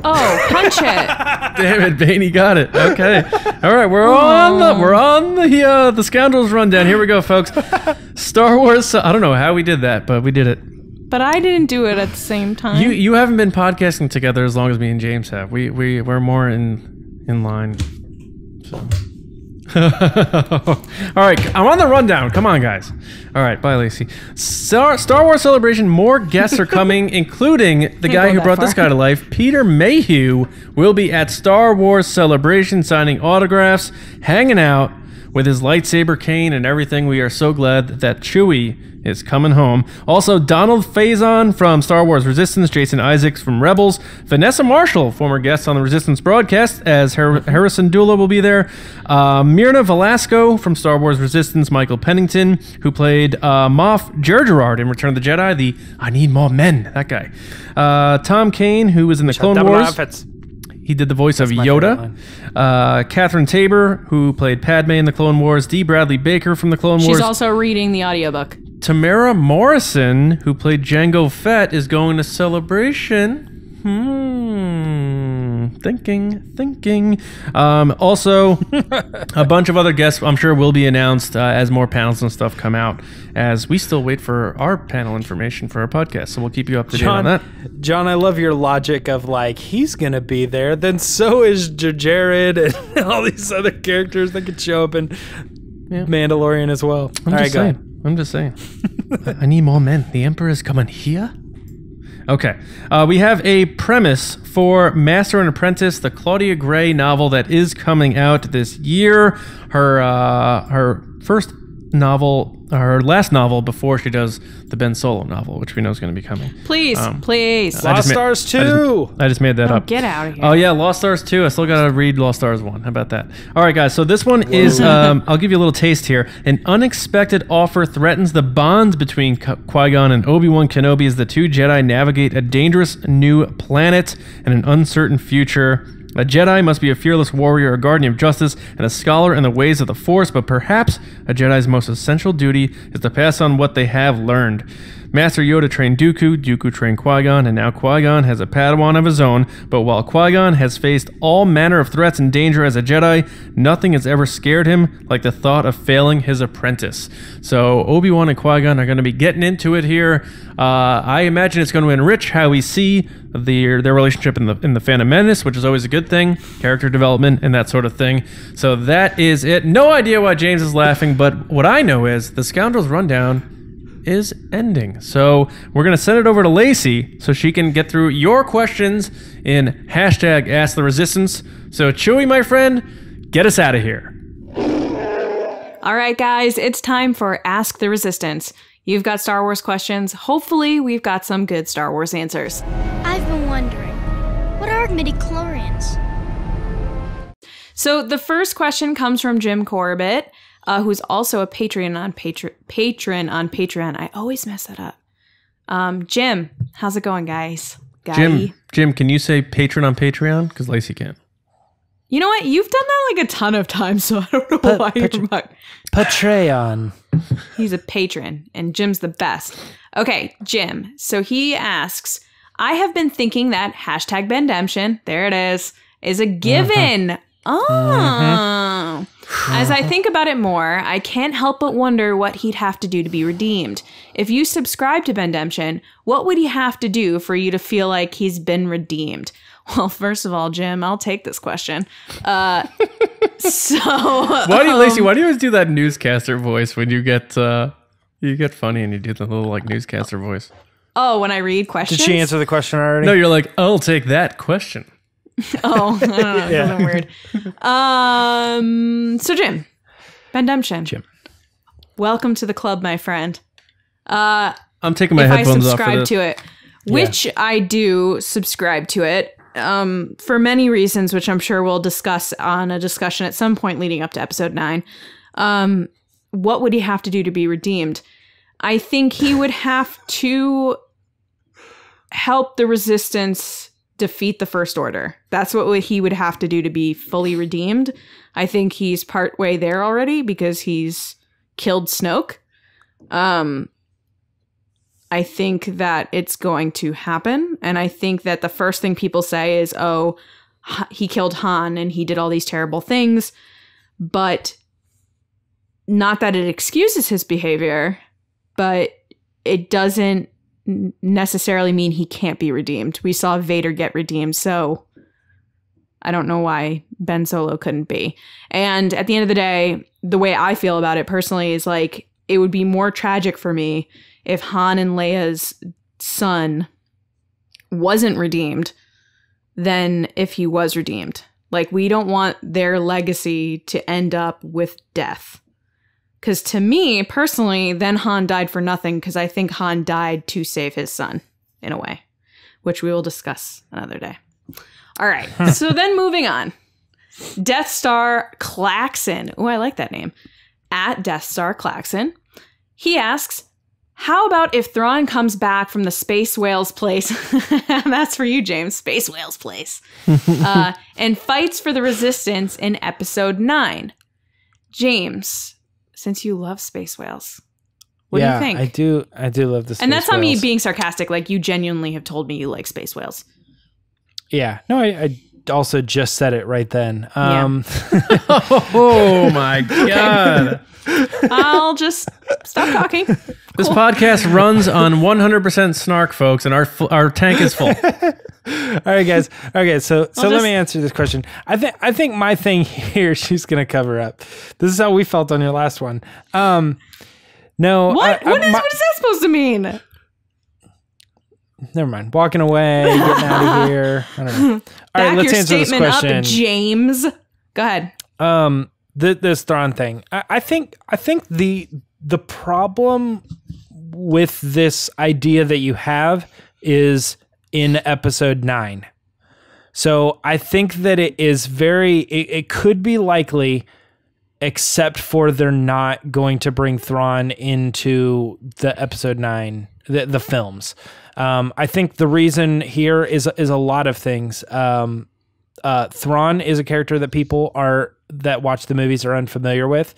Oh, punch it! Damn it, Baney got it. Okay, all right, we're on the Scoundrels Rundown. Here we go, folks. Star Wars. I don't know how we did that, but we did it. But I didn't do it at the same time. You haven't been podcasting together as long as me and James have. We're more in line. So. All right, I'm on the rundown. Come on, guys. All right, bye, Lacey. Star Wars Celebration. More guests are coming, including the guy who brought this guy to life. Peter Mayhew will be at Star Wars Celebration, signing autographs, hanging out with his lightsaber cane and everything. We are so glad that Chewie is coming home. Also, Donald Faison from Star Wars Resistance, Jason Isaacs from Rebels, Vanessa Marshall, former guest on the Resistance broadcast, as Harrison Dula will be there. Myrna Velasco from Star Wars Resistance, Michael Pennington, who played Moff Jerjerrod in Return of the Jedi, the I Need More Men, that guy. Tom Kane, who was in the Clone Wars. He did the voice of Yoda. Catherine Tabor, who played Padme in the Clone Wars. D. Bradley Baker from the Clone Wars. She's also reading the audiobook. Tamara Morrison, who played Jango Fett, is going to Celebration. Thinking. Also, a bunch of other guests I'm sure will be announced as more panels and stuff come out, as we still wait for our panel information for our podcast. So we'll keep you up to date on that. John, I love your logic of like, he's going to be there, then so is Jared and all these other characters that could show up in Mandalorian as well. I'm just saying. I need more men. The Emperor is coming here. Okay. We have a premise for Master and Apprentice, the Claudia Gray novel that is coming out this year. Her first novel, her last novel before she does the Ben Solo novel, which we know is going to be coming. Please. Lost Stars 2. I just made that up. Get out of here. Oh, yeah, Lost Stars 2. I still got to read Lost Stars 1. How about that? All right, guys. So this one is, I'll give you a little taste here. An unexpected offer threatens the bonds between Qui-Gon and Obi-Wan Kenobi as the two Jedi navigate a dangerous new planet and an uncertain future. A Jedi must be a fearless warrior, a guardian of justice, and a scholar in the ways of the Force, but perhaps a Jedi's most essential duty is to pass on what they have learned. Master Yoda trained Dooku, Dooku trained Qui-Gon, and now Qui-Gon has a Padawan of his own, but while Qui-Gon has faced all manner of threats and danger as a Jedi, nothing has ever scared him like the thought of failing his apprentice. So Obi-Wan and Qui-Gon are going to be getting into it here. I imagine it's going to enrich how we see their relationship in the Phantom Menace, which is always a good thing, character development and that sort of thing. So that is it. No idea why James is laughing, but what I know is the Scoundrels Rundown is ending. So we're going to send it over to Lacey so she can get through your questions in hashtag Ask the Resistance. So Chewie, my friend, get us out of here. All right, guys, it's time for Ask the Resistance. You've got Star Wars questions. Hopefully, we've got some good Star Wars answers. I've been wondering, what are midichlorians? So the first question comes from Jim Corbett, who's also a patron on Patreon. I always mess that up. Jim, how's it going, guys? Jim, can you say patron on Patreon? Because Lacey can't. You know what? You've done that like a ton of times, so I don't know why you're Patreon. He's a patron, and Jim's the best. Okay, Jim. So he asks, I have been thinking that hashtag Bendemption, there it is a given. Oh. As I think about it more, I can't help but wonder what he'd have to do to be redeemed. If you subscribe to Bendemption, what would he have to do for you to feel like he's been redeemed? Well, first of all, Jim, I'll take this question. Why do you always do that newscaster voice when you get funny and you do the little like newscaster voice? Oh, when I read questions? Did she answer the question already? No, you're like, I'll take that question. Oh, I don't know. Yeah. Weird. So Jim, Bendemption. Jim, welcome to the club, my friend. I'm taking my headphones off for this. To it, which I do subscribe to it. For many reasons, which I'm sure we'll discuss on a discussion at some point leading up to episode 9. What would he have to do to be redeemed? I think he would have to help the Resistance defeat the First Order. That's what he would have to do to be fully redeemed. I think he's part way there already because he's killed Snoke. I think that it's going to happen. And I think that the first thing people say is, oh, he killed Han and he did all these terrible things. But not that it excuses his behavior, but it doesn't necessarily mean he can't be redeemed. We saw Vader get redeemed, so I don't know why Ben Solo couldn't be. And at the end of the day, the way I feel about it personally is like, it would be more tragic for me if Han and Leia's son wasn't redeemed than if he was redeemed. Like, we don't want their legacy to end up with death. Because to me, personally, then Han died for nothing, because I think Han died to save his son, in a way, which we will discuss another day. All right, so then moving on. Death Star Claxon. Oh, I like that name. At Death Star Claxon. He asks, how about if Thrawn comes back from the Space Whale's place? That's for you, James. Space Whale's place. And fights for the Resistance in Episode 9. James, since you love space whales, what do you think? I do love the space whales. And that's not me being sarcastic. Like, you genuinely have told me you like space whales. Yeah. No, I also just said it right then. Oh my God. I'll just stop talking. This podcast runs on 100% snark, folks, and our tank is full. All right, guys. Okay, so let me answer this question. I think my thing here, she's gonna cover up. This is how we felt on your last one. No. What? What is that supposed to mean? Never mind. Walking away, getting out of here. I don't know. All right, let's answer this question. Up, James. Go ahead. This Thrawn thing. I think the problem with this idea that you have is in Episode 9. So I think that it is it could be likely, except for they're not going to bring Thrawn into the Episode 9, the films. I think the reason here is a lot of things. Thrawn is a character that people that watch the movies are unfamiliar with.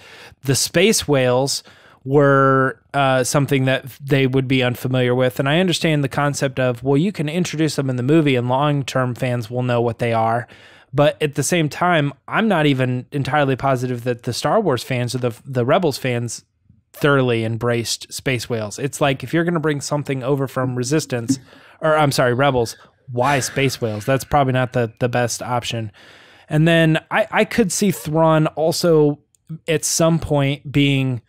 The space whales were something that they would be unfamiliar with. And I understand the concept of, well, you can introduce them in the movie and long-term fans will know what they are. But at the same time, I'm not even entirely positive that the Star Wars fans or the Rebels fans thoroughly embraced space whales. It's like, if you're going to bring something over from Resistance, or I'm sorry, Rebels, why space whales? That's probably not the best option. And then I could see Thrawn also at some point being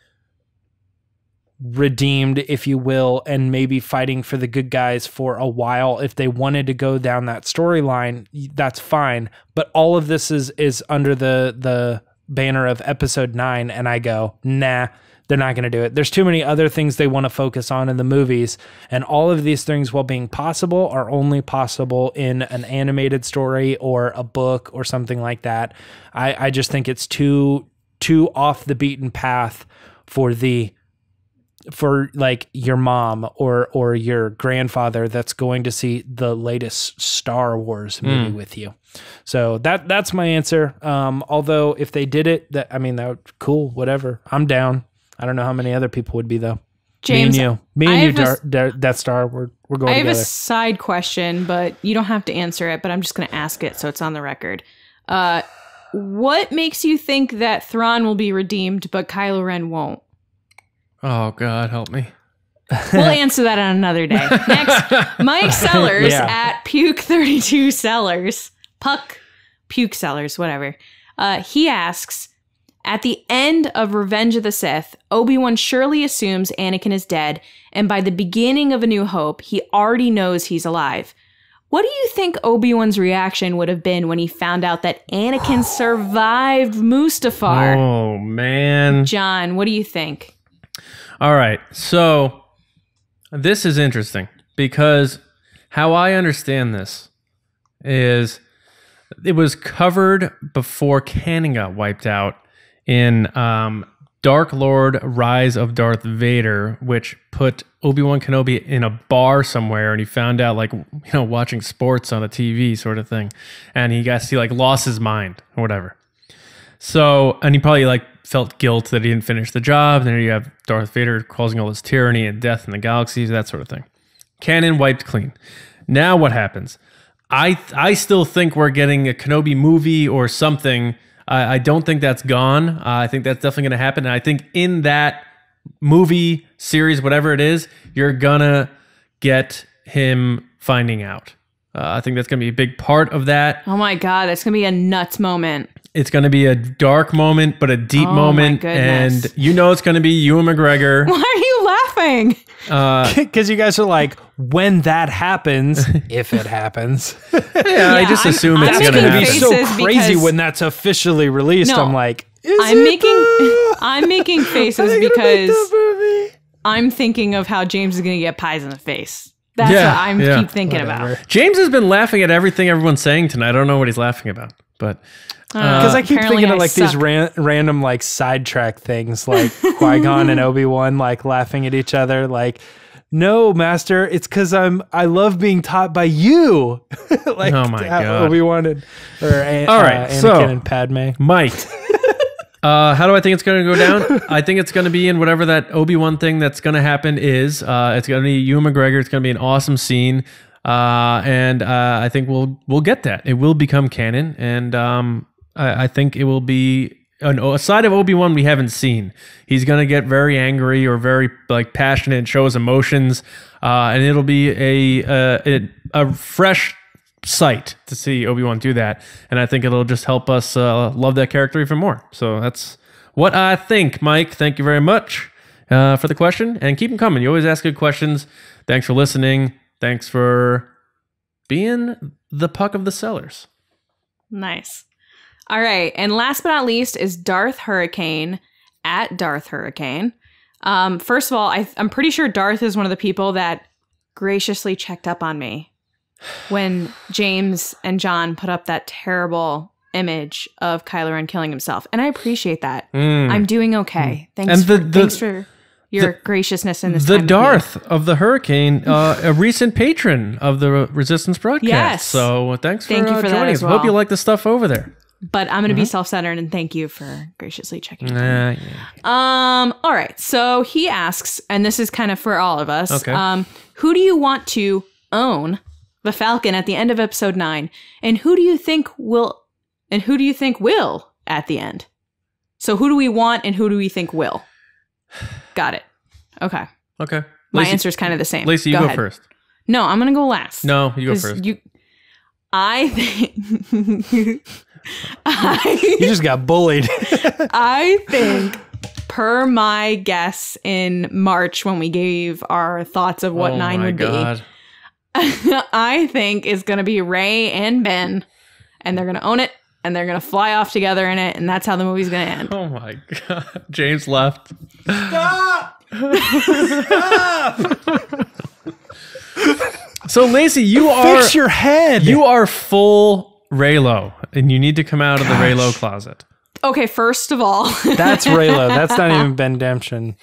redeemed, if you will, and maybe fighting for the good guys for a while. If they wanted to go down that storyline, that's fine. But all of this is under the banner of Episode 9, and I go, nah, they're not going to do it. There's too many other things they want to focus on in the movies, and all of these things, while being possible, are only possible in an animated story or a book or something like that. I just think it's too off the beaten path for like your mom or your grandfather that's going to see the latest Star Wars movie with you. So that's my answer. Although if they did it, that would cool, whatever. I'm down. I don't know how many other people would be though. James, me and you, Death Star, we're going together. I have a side question, but you don't have to answer it, but I'm just going to ask it so it's on the record. What makes you think that Thrawn will be redeemed, but Kylo Ren won't? Oh, God, help me. We'll answer that on another day. Next, Mike Sellers at Puke32 Sellers. Puck, Puke Sellers, whatever. He asks, at the end of Revenge of the Sith, Obi-Wan surely assumes Anakin is dead, and by the beginning of A New Hope, he already knows he's alive. What do you think Obi-Wan's reaction would have been when he found out that Anakin survived Mustafar? Oh, man. John, what do you think? All right, so this is interesting because how I understand this is it was covered before canon got wiped out in Dark Lord Rise of Darth Vader, which put Obi-Wan Kenobi in a bar somewhere, and he found out, like, watching sports on a TV sort of thing, and he lost his mind or whatever. So, and he probably felt guilt that he didn't finish the job. Then you have Darth Vader causing all this tyranny and death in the galaxies, that sort of thing. Canon wiped clean. Now what happens? I still think we're getting a Kenobi movie or something. I don't think that's gone. I think that's definitely going to happen. And I think in that movie, series, whatever it is, you're going to get him finding out. I think that's going to be a big part of that. Oh my God, that's going to be a nuts moment. It's going to be a dark moment, but a deep moment. And you know it's going to be Ewan McGregor. Why are you laughing? Because you guys are like, when that happens, if it happens. Yeah, I just assume it's going to happen. It's going to be so crazy when that's officially released. I'm like, I'm making faces because I'm thinking of how James is going to get pies in the face. That's what I'm keep thinking about. James has been laughing at everything everyone's saying tonight. I don't know what he's laughing about, but because I keep thinking of like these random like sidetrack things, like Qui-Gon and Obi-Wan like laughing at each other, like, no, Master, it's because I love being taught by you. Like, oh my God, Obi-Wan and Anakin and Padme. Mike, how do I think it's going to go down? I think it's going to be in whatever that Obi-Wan thing that's going to happen is. It's going to be Ewan McGregor. It's going to be an awesome scene, and I think we'll get that. It will become canon, and I think it will be a side of Obi-Wan we haven't seen. He's going to get very angry or very like passionate and show his emotions, and it'll be a fresh sight to see Obi-Wan do that, and I think it'll just help us love that character even more. So that's what I think. Mike, thank you very much for the question, and keep them coming. You always ask good questions. Thanks for listening. Thanks for being the puck of the sellers. Nice. All right, and last but not least is Darth Hurricane at Darth Hurricane. First of all, I'm pretty sure Darth is one of the people that graciously checked up on me when James and John put up that terrible image of Kylo Ren killing himself. And I appreciate that. I'm doing okay. Thanks for your graciousness in this time. The Darth of the Hurricane, a recent patron of the Resistance broadcast. Yes. So thanks for joining us. Well. Hope you like the stuff over there. But I'm going to be self-centered and thank you for graciously checking in. All right. So he asks, and this is kind of for all of us. Okay. Who do you want to own the Falcon at the end of episode 9? And who do you think will at the end? So who do we want and who do we think will? Got it. Okay. Okay. My answer is kind of the same. Lacey, you go first. No, I'm going to go last. No, you go first. I think... You just got bullied. I think, per my guess in March when we gave our thoughts of what 9 would be, I think it's going to be Rey and Ben, and they're going to own it, and they're going to fly off together in it, and that's how the movie's going to end. Oh my God. James left. Stop! So, Lacey, fix your head. You are full Reylo, and you need to come out of the Reylo closet. Okay, first of all, that's Reylo. That's not even Bendemption.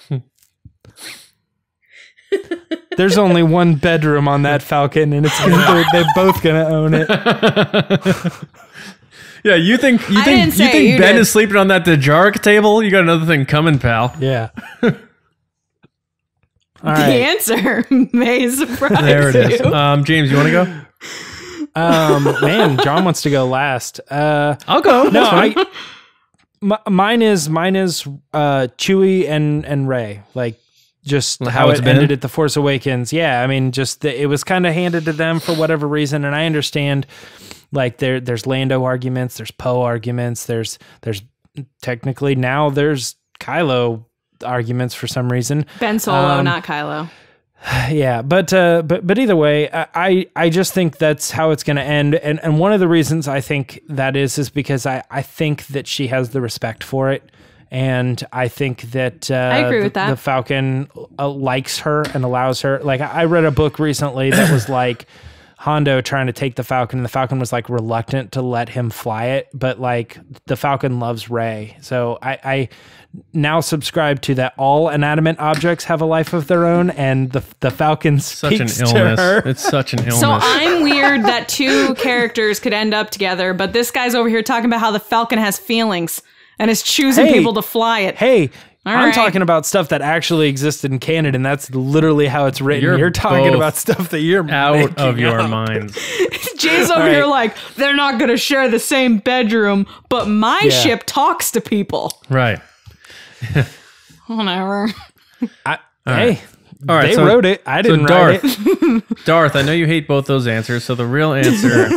There's only one bedroom on that Falcon, and they're both gonna own it. Yeah, you think Ben is sleeping on that Dejarik table? You got another thing coming, pal. Yeah. All right. The answer may surprise there it is. James, you want to go? Man, John wants to go last. I'll go. No, mine is Chewie and Rey. Like just how it ended at The Force Awakens. Yeah, I mean, just it was kind of handed to them for whatever reason, and I understand. Like there's Lando arguments, there's Poe arguments, there's technically now there's Kylo arguments for some reason. Ben Solo, not Kylo. Yeah, but either way, I just think that's how it's going to end, and one of the reasons I think that is because I think that she has the respect for it, and I think that I agree with that. The Falcon likes her and allows her. Like I read a book recently that was like Hondo trying to take the Falcon, and the Falcon was like reluctant to let him fly it, but like the Falcon loves Rey, so I now subscribe to that all inanimate objects have a life of their own, and the Falcon speaks such an illness. To her. It's such an illness. So I'm weird that two characters could end up together, but this guy's over here talking about how the Falcon has feelings and is choosing people to fly it. Hey, I'm talking about stuff that actually existed in canon, and that's literally how it's written. You're talking about stuff that you're out of your mind. Jay's over here like, they're not going to share the same bedroom, but my ship talks to people. Right. Whatever. Hey, All right, They wrote it. I didn't write it. Darth, I know you hate both those answers. So the real answer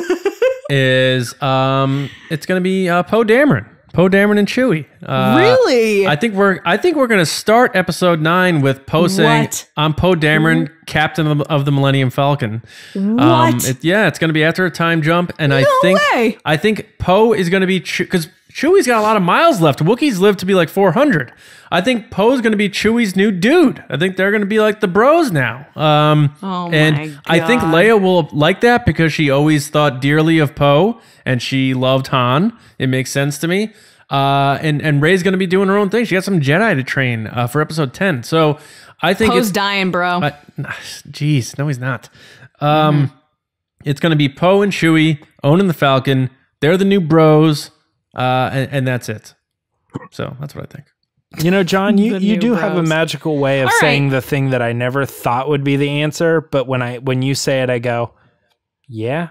is it's going to be Poe Dameron. Poe Dameron and Chewie. Really? I think we're going to start episode 9 with Poe saying, "I'm Poe Dameron, captain of the Millennium Falcon." What? It's going to be after a time jump, and No way. I think Poe is going to be because Chewie's got a lot of miles left. Wookiees live to be like 400. I think Poe's going to be Chewie's new dude. I think they're going to be like the bros now. Oh and my God. I think Leia will like that because she always thought dearly of Poe and she loved Han. It makes sense to me. And Rey's going to be doing her own thing. She got some Jedi to train for episode 10. So I think Poe's dying, bro. Jeez, no, he's not. It's going to be Poe and Chewie owning the Falcon. They're the new bros, and that's it. So that's what I think. You know, John, you do have a bros. magical way of All saying right. the thing that I never thought would be the answer, but when you say it, I go, yeah,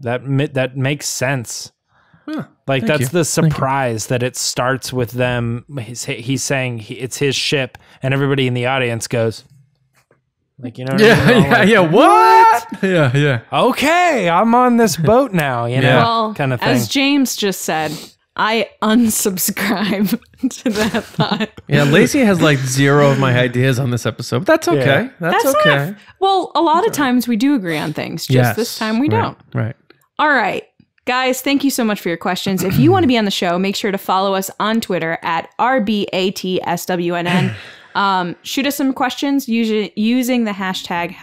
that makes sense. Huh, like thank that's you. the surprise that it starts with them. He's saying it's his ship, and everybody in the audience goes, like, you know, what I mean? All like, What? Yeah. Okay, I'm on this boat now. You know, Well, kind of thing. as James just said, I unsubscribe to that thought. Yeah, Lacey has like 0 of my ideas on this episode, but that's okay. Yeah. That's okay. Well, a lot of times we do agree on things. Just this time we don't. Right. All right. Guys, thank you so much for your questions. If you want to be on the show, make sure to follow us on Twitter at RBATSWNN. Shoot us some questions using the hashtag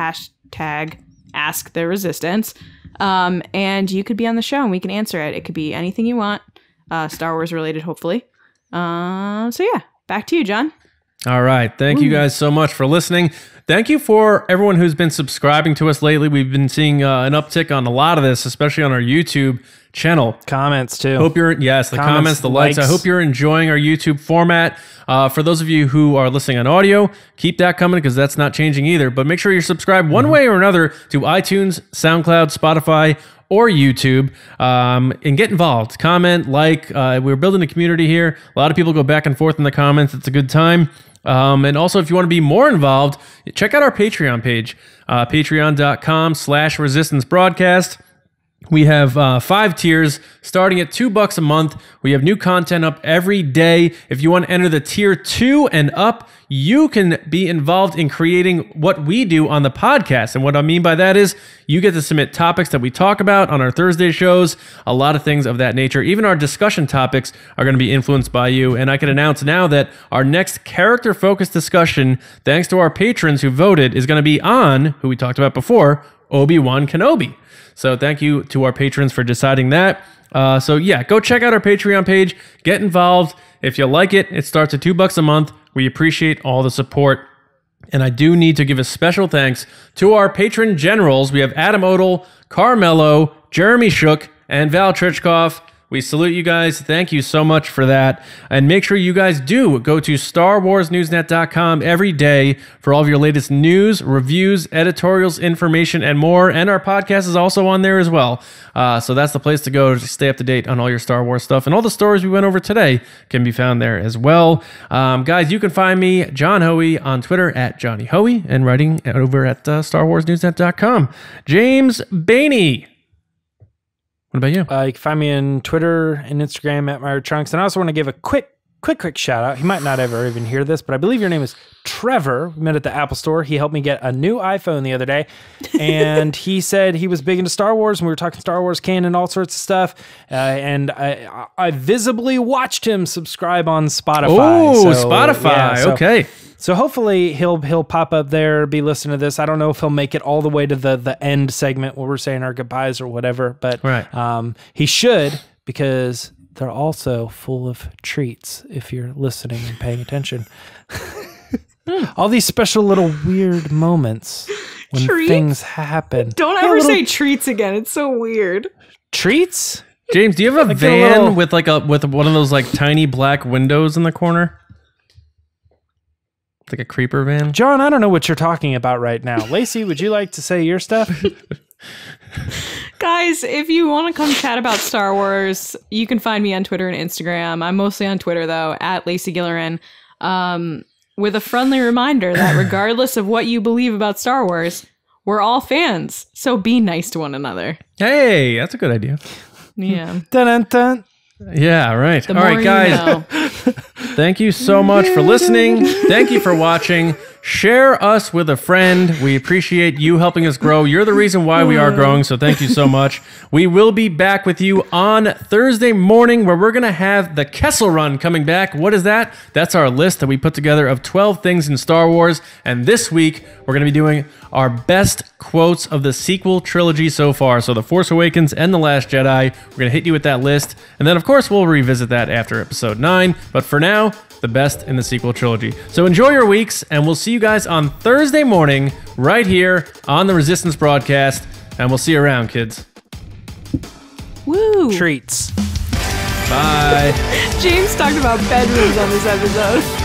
Ask the Resistance. And you could be on the show and we can answer it. It could be anything you want, Star Wars related, hopefully. So yeah, back to you, John. All right. Thank you guys so much for listening. Thank you for everyone who's been subscribing to us lately. We've been seeing an uptick on a lot of this, especially on our YouTube channel. Comments too. Hope you're the comments, the likes. I hope you're enjoying our YouTube format. For those of you who are listening on audio, keep that coming because that's not changing either. But make sure you're subscribed one way or another to iTunes, SoundCloud, Spotify, or YouTube, and get involved. Comment, like. We're building a community here. A lot of people go back and forth in the comments. It's a good time. And also, if you want to be more involved, check out our Patreon page, patreon.com/resistance broadcast. We have 5 tiers starting at $2 a month. We have new content up every day. If you want to enter the tier 2 and up, you can be involved in creating what we do on the podcast. And what I mean by that is you get to submit topics that we talk about on our Thursday shows, a lot of things of that nature. Even our discussion topics are going to be influenced by you. And I can announce now that our next character-focused discussion, thanks to our patrons who voted, is going to be on, who we talked about before, Obi-Wan Kenobi. So thank you to our patrons for deciding that. So yeah, go check out our Patreon page. Get involved. If you like it, it starts at $2 a month. We appreciate all the support. And I do need to give a special thanks to our patron generals. We have Adam Odell, Carmelo, Jeremy Shook, and Val Trichkoff. We salute you guys. Thank you so much for that. And make sure you guys do go to StarWarsNewsNet.com every day for all of your latest news, reviews, editorials, information, and more. And our podcast is also on there as well. So that's the place to go to stay up to date on all your Star Wars stuff. And all the stories we went over today can be found there as well. Guys, you can find me, John Hoey, on Twitter at Johnny Hoey, and writing over at StarWarsNewsNet.com. James Bainey. What about you? You can find me on Twitter and Instagram at Myra Trunks. And I also want to give a quick shout out. He might not ever even hear this, but I believe your name is Trevor. We met at the Apple Store. He helped me get a new iPhone the other day. And he said he was big into Star Wars, and we were talking Star Wars canon, all sorts of stuff. And I visibly watched him subscribe on Spotify. Oh, Spotify. Yeah, okay. So hopefully he'll pop up there, be listening to this. I don't know if he'll make it all the way to the end segment where we're saying our goodbyes or whatever, but right. He should, because they're also full of treats if you're listening and paying attention. All these special little weird moments when Treats? things happen. Don't ever say treats again. It's so weird. Treats? James, do you have a Like a van little- with one of those like tiny black windows in the corner? Like a creeper van? John, I don't know what you're talking about right now. Lacey, would you like to say your stuff? Guys, if you want to come chat about Star Wars, you can find me on Twitter and Instagram. I'm mostly on Twitter, though, at Lacey Gillerin. with a friendly reminder that regardless of what you believe about Star Wars, we're all fans. So be nice to one another. Hey, that's a good idea. Yeah. Dun, dun, dun. Yeah, right. The All more right, guys. you know. Thank you so much for listening. Thank you for watching. Share us with a friend. We appreciate you helping us grow. You're the reason why we are growing, so thank you so much. We will be back with you on Thursday morning where we're going to have the Kessel Run coming back. What is that? That's our list that we put together of 12 things in Star Wars. And this week, we're going to be doing our best quotes of the sequel trilogy so far. So The Force Awakens and The Last Jedi. We're going to hit you with that list. And then, of course, we'll revisit that after episode 9. But for now, the best in the sequel trilogy. So enjoy your weeks, and we'll see you guys on Thursday morning right here on the Resistance broadcast. And we'll see you around, kids. Woo. Treats. Bye. James talked about bedrooms on this episode.